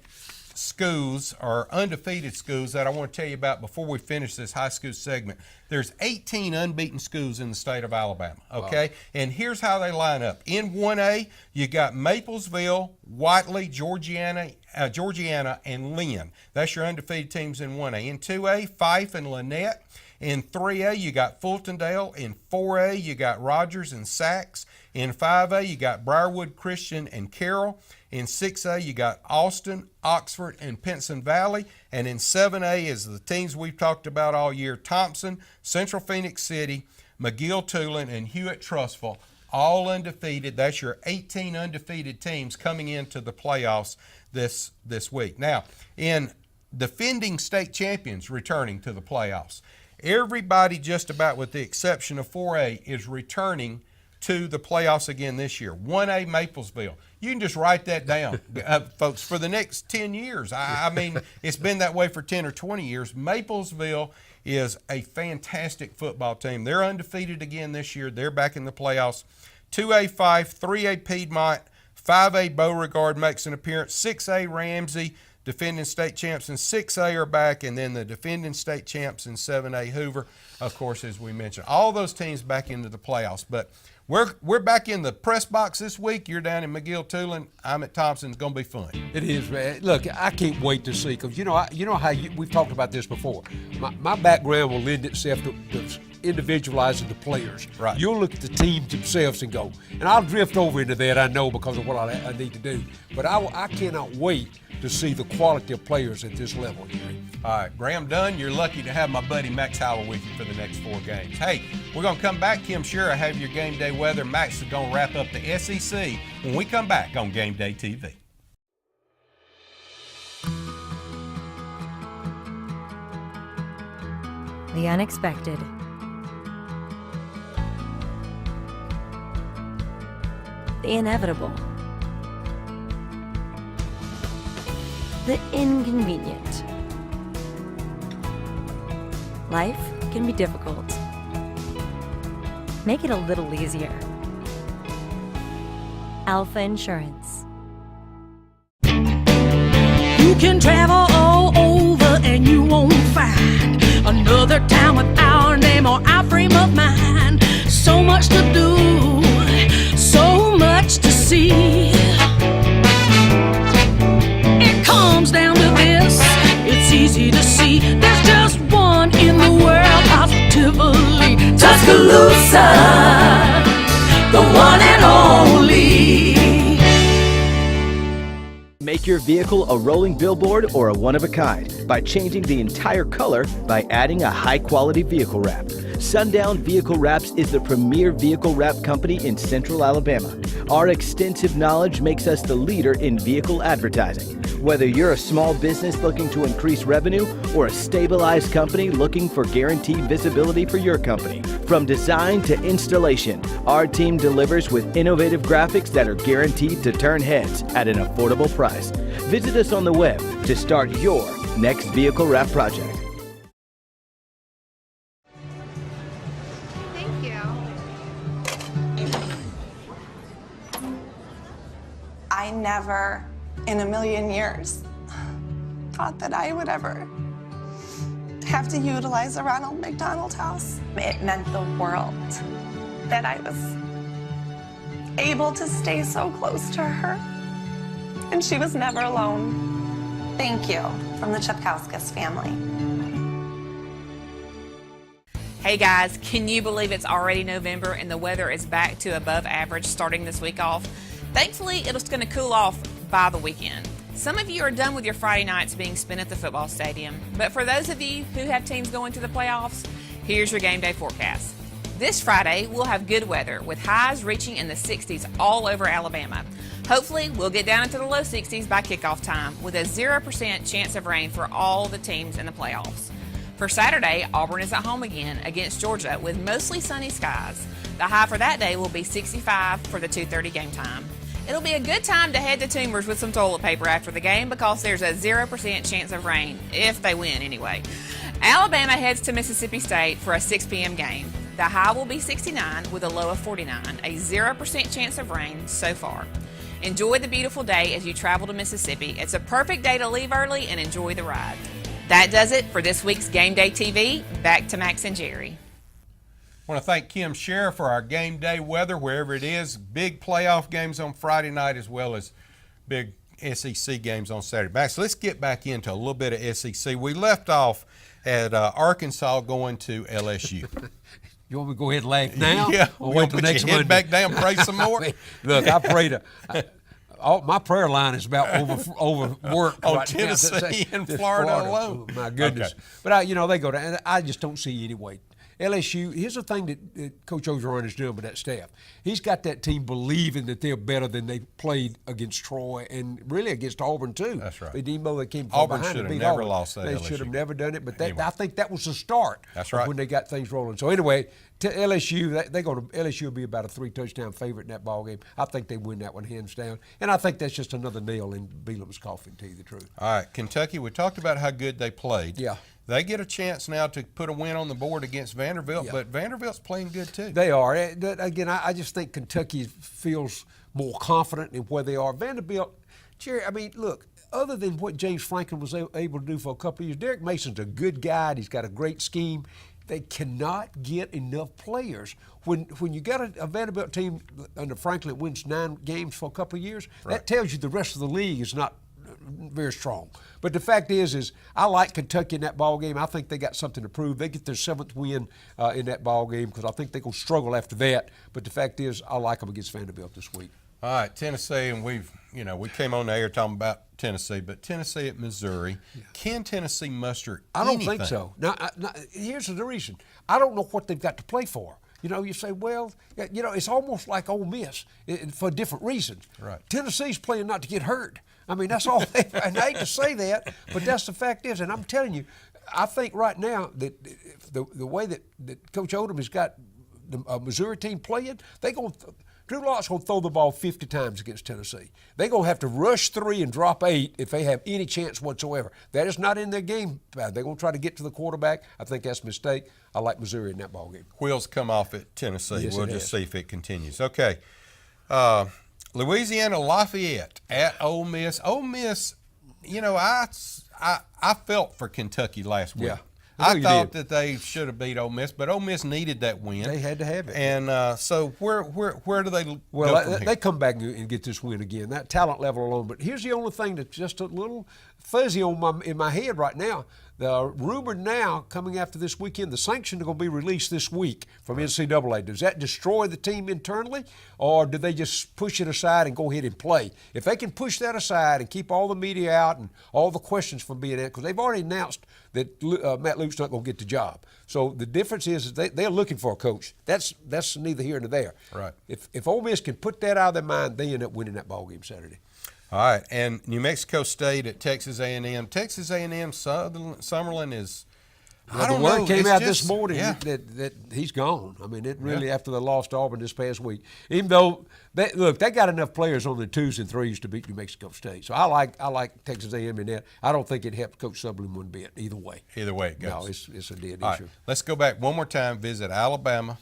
schools or undefeated schools that I want to tell you about before we finish this high school segment. There's 18 unbeaten schools in the state of Alabama, okay? Wow. And here's how they line up. In 1A, you got Maplesville, Whiteley, Georgiana, and Lynn. That's your undefeated teams in 1A. In 2A, Fife and Lynette. In 3A, you got Fultondale. In 4A, you got Rogers and Sachs. In 5A, you got Briarwood Christian and Carroll. In 6A, you got Austin, Oxford, and Pinson Valley. And in 7A is the teams we've talked about all year, Thompson, Central Phoenix City, McGill-Tulane, and Hewitt-Trussville, all undefeated. That's your 18 undefeated teams coming into the playoffs this week. Now, in defending state champions returning to the playoffs, everybody just about with the exception of 4A is returning to the playoffs again this year. 1A, Maplesville. You can just write that down, folks, for the next 10 years. I mean, it's been that way for 10 or 20 years. Maplesville is a fantastic football team. They're undefeated again this year. They're back in the playoffs. 2A, Fife, 3A, Piedmont, 5A, Beauregard makes an appearance, 6A, Ramsey, defending state champs in 6A are back, and then the defending state champs in 7A, Hoover, of course, as we mentioned. All those teams back into the playoffs. But we're back in the press box this week. You're down in McGill-Tulane. I'm at Thompson. It's going to be fun. It is, man. Look, I can't wait to see, because you know how we've talked about this before. My background will lend itself to individualizing the players. Right. You'll look at the teams themselves and go, and I'll drift over into that, I know, because of what I need to do. But I cannot wait to see the quality of players at this level, Gary. All right, Graham Dunn, you're lucky to have my buddy Max Howell with you for the next 4 games. Hey, we're going to come back. Kim Shearer, have your game day weather. Max is going to wrap up the SEC when we come back on Game Day TV. The unexpected. The inevitable. The inconvenient. Life can be difficult. Make it a little easier. Alpha Insurance. You can travel all over and you won't find another town with our name or our frame of mind. So much to do, so much to see. It comes down to this, it's easy to see. There's just one in the world, positively. Tuscaloosa, the one and only. Make your vehicle a rolling billboard or a one-of-a-kind by changing the entire color by adding a high-quality vehicle wrap. Sundown Vehicle Wraps is the premier vehicle wrap company in Central Alabama. Our extensive knowledge makes us the leader in vehicle advertising. Whether you're a small business looking to increase revenue or a stabilized company looking for guaranteed visibility for your company, from design to installation, our team delivers with innovative graphics that are guaranteed to turn heads at an affordable price. Visit us on the web to start your next vehicle wrap project. Thank you. I never in a million years thought that I would ever have to utilize a Ronald McDonald House. It meant the world that I was able to stay so close to her, and she was never alone. Thank you from the Chipkauskas family. Hey guys, can you believe it's already November and the weather is back to above average starting this week off? Thankfully, it's going to cool off by the weekend. Some of you are done with your Friday nights being spent at the football stadium, but for those of you who have teams going to the playoffs, here's your game day forecast. This Friday, we'll have good weather with highs reaching in the 60s all over Alabama. Hopefully, we'll get down into the low 60s by kickoff time with a 0% chance of rain for all the teams in the playoffs. For Saturday, Auburn is at home again against Georgia with mostly sunny skies. The high for that day will be 65 for the 2:30 game time. It'll be a good time to head to Toomer's with some toilet paper after the game because there's a 0% chance of rain, if they win anyway. Alabama heads to Mississippi State for a 6 p.m. game. The high will be 69 with a low of 49, a 0% chance of rain so far. Enjoy the beautiful day as you travel to Mississippi. It's a perfect day to leave early and enjoy the ride. That does it for this week's Game Day TV. Back to Max and Jerry. I want to thank Kim Sheriff for our game day weather, wherever it is. Big playoff games on Friday night as well as big SEC games on Saturday. Max, let's get back into a little bit of SEC. We left off at Arkansas going to LSU. You want me to go ahead and laugh now? Yeah. Or wait till next Monday? Head back down, pray some more. Look, I prayed. My prayer line is about overwork. On right Tennessee now. and Florida alone. Oh, my goodness. Okay. But, they go down. And I just don't see any way. LSU, here's the thing that Coach Ogeron is doing with that staff. He's got that team believing that they're better than they played against Troy and really against Auburn, too. That's right. They came from Auburn behind should and have beat never Auburn. lost that They LSU. should have never done it, but Anyway. I think that was the start. That's right. When they got things rolling. So, anyway, to LSU, LSU will be about a 3-touchdown favorite in that ball game. I think they win that one hands down. And I think that's just another nail in Bielema's coffin, to tell you the truth. All right, Kentucky, we talked about how good they played. Yeah. They get a chance now to put a win on the board against Vanderbilt, Yeah. but Vanderbilt's playing good too. They are. Again, I just think Kentucky feels more confident in where they are. Vanderbilt, Jerry, I mean, look, other than what James Franklin was able to do for a couple of years, Derek Mason's a good guy. He's got a great scheme. They cannot get enough players. When you got a Vanderbilt team under Franklin that wins 9 games for a couple of years, that tells you the rest of the league is not very strong. But the fact is I like Kentucky in that ball game. I think they got something to prove. They get their 7th win in that ball game because I think they're going to struggle after that. But the fact is I like them against Vanderbilt this week. All right, Tennessee, and we came on the air talking about Tennessee, but Tennessee at Missouri. Yeah. Can Tennessee muster I don't anything? think so. Now, here's the reason. I don't know what they've got to play for. You say, well, it's almost like Ole Miss for different reasons. Right. Tennessee's playing not to get hurt. I mean, that's all. And I hate to say that, but that's the fact is. And I'm telling you, I think right now that the way that Coach Odom has got the Missouri team playing, Drew Lock's going to throw the ball 50 times against Tennessee. They're going to have to rush 3 and drop 8 if they have any chance whatsoever. That is not in their game plan. They're going to try to get to the quarterback. I think that's a mistake. I like Missouri in that ball game. Wheels come off at Tennessee. Yes, we'll just see if it continues. Okay. Louisiana Lafayette at Ole Miss. Ole Miss, you know, I felt for Kentucky last week. Yeah. I thought that they should have beat Ole Miss, but Ole Miss needed that win. They had to have it. And so where do they go from they here? come back and get this win again. That talent level alone. But here's the only thing that's just a little fuzzy in my head right now. The rumor now coming after this weekend, the sanctions are going to be released this week from NCAA. Does that destroy the team internally, or do they just push it aside and go ahead and play? If they can push that aside and keep all the media out and all the questions from being asked, because they've already announced that Matt Luke's not going to get the job. So the difference is they're looking for a coach. That's neither here nor there. Right. If Ole Miss can put that out of their mind, they end up winning that ball game Saturday. All right, and New Mexico State at Texas A&M. Texas A&M Summerlin is. I don't know. The word came it's out just, this morning yeah. that he's gone. I mean, it really after they lost Auburn this past week. Even though they got enough players on the 2s and 3s to beat New Mexico State. So I like Texas A&M in that. I don't think it helped Coach Summerlin one bit either way. Either way it goes. No, it's a dead All issue. right, let's go back one more time. Visit Alabama.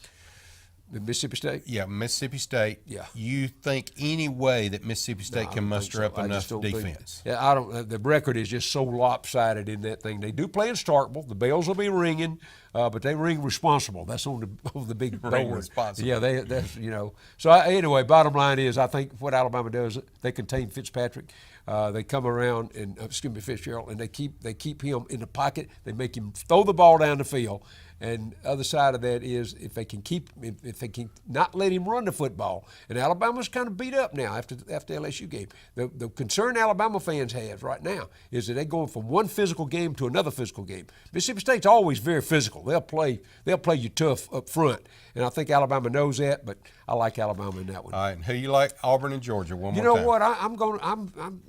Mississippi State? Yeah, Mississippi State. Yeah. You think any way that Mississippi State can muster up enough defense? I don't. The record is just so lopsided in that thing. They do play in Starkville. The bells will be ringing, but they ring responsible. That's on the big Ring board. responsible. Yeah, that's So anyway, bottom line is, I think what Alabama does, they contain Fitzpatrick. They come around and Fitzgerald, and they keep him in the pocket. They make him throw the ball down the field. And the other side of that is if they can not let him run the football. And Alabama's kind of beat up now after the LSU game. The concern Alabama fans have right now is that they're going from one physical game to another physical game. Mississippi State's always very physical. They'll play you tough up front. And I think Alabama knows that, but I like Alabama in that one. All right, and who you like? Auburn and Georgia. One more time. You know what? I'm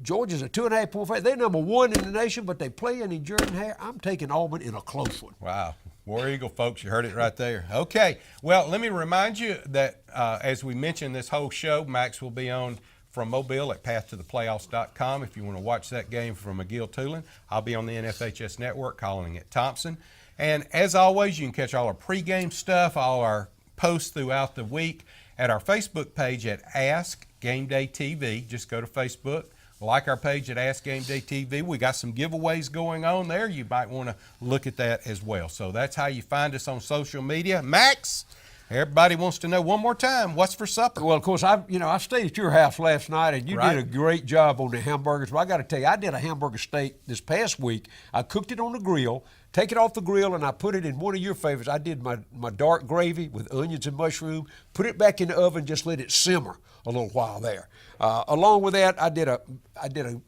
Georgia's a 2.5 point favorite. They're number 1 in the nation, but they play in Jordan Hare. I'm taking Auburn in a close one. Wow. War Eagle, folks, you heard it right there. Okay, well, let me remind you that as we mentioned this whole show, Max will be on from Mobile at pathtotheplayoffs.com if you want to watch that game from McGill-Tulane. I'll be on the NFHS Network calling at Thompson. And as always, you can catch all our pregame stuff, all our posts throughout the week at our Facebook page at Ask Gameday TV. Just go to Facebook. Like our page at Ask Gameday TV. We got some giveaways going on there. You might want to look at that as well. So that's how you find us on social media. Max, everybody wants to know one more time, what's for supper? Well, of course, I stayed at your house last night, and you did a great job on the hamburgers. Well, I got to tell you, I did a hamburger steak this past week. I cooked it on the grill, take it off the grill, and I put it in one of your favorites. I did my dark gravy with onions and mushroom, put it back in the oven, just let it simmer a little while there. Along with that, I did a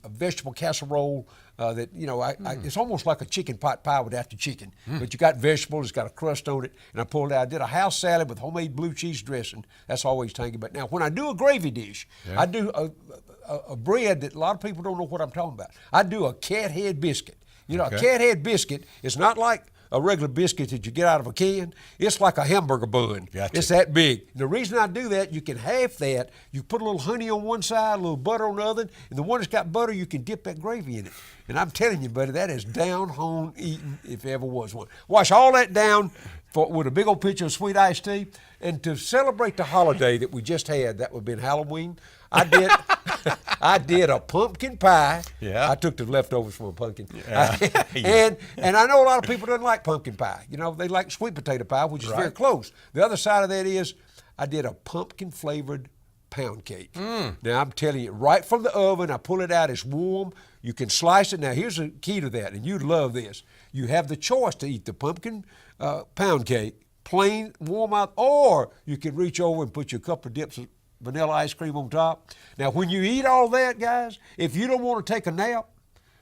vegetable casserole that, it's almost like a chicken pot pie without the chicken. But you got vegetables, it's got a crust on it, and I pulled it out. I did a house salad with homemade blue cheese dressing. That's always tangy. But now, when I do a gravy dish, I do a bread that a lot of people don't know what I'm talking about. I do a cat head biscuit. A cat head biscuit is not like a regular biscuit that you get out of a can. It's like a hamburger bun. Gotcha. It's that big. The reason I do that, you can half that. You put a little honey on one side, a little butter on the other, and the one that's got butter, you can dip that gravy in it. And I'm telling you, buddy, that is down-home eating if there ever was one. Wash all that down with a big old pitcher of sweet iced tea. And to celebrate the holiday that we just had, that would have been Halloween, I did a pumpkin pie. Yeah. I took the leftovers from a pumpkin. Yeah. And I know a lot of people don't like pumpkin pie. They like sweet potato pie, which is very close. The other side of that is I did a pumpkin-flavored pound cake. Now, I'm telling you, right from the oven, I pull it out, it's warm. You can slice it. Now, here's the key to that, and you'd love this. You have the choice to eat the pumpkin pound cake, plain, warm out, or you can reach over and put your couple of dips of vanilla ice cream on top. Now, when you eat all that, guys, if you don't want to take a nap,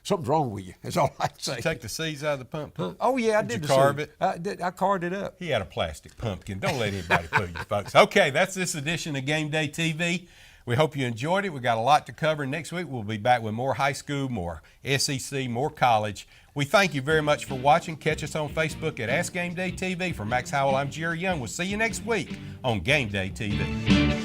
something's wrong with you. That's all I can say. Take the seeds out of the pumpkin. Oh, yeah, I did. Did you carve it? I carved it up. He had a plastic pumpkin. Don't let anybody fool you, folks. Okay, that's this edition of Game Day TV. We hope you enjoyed it. We got a lot to cover. Next week, we'll be back with more high school, more SEC, more college. We thank you very much for watching. Catch us on Facebook at Ask Game Day TV. For Max Howell, I'm Jerry Young. We'll see you next week on Game Day TV.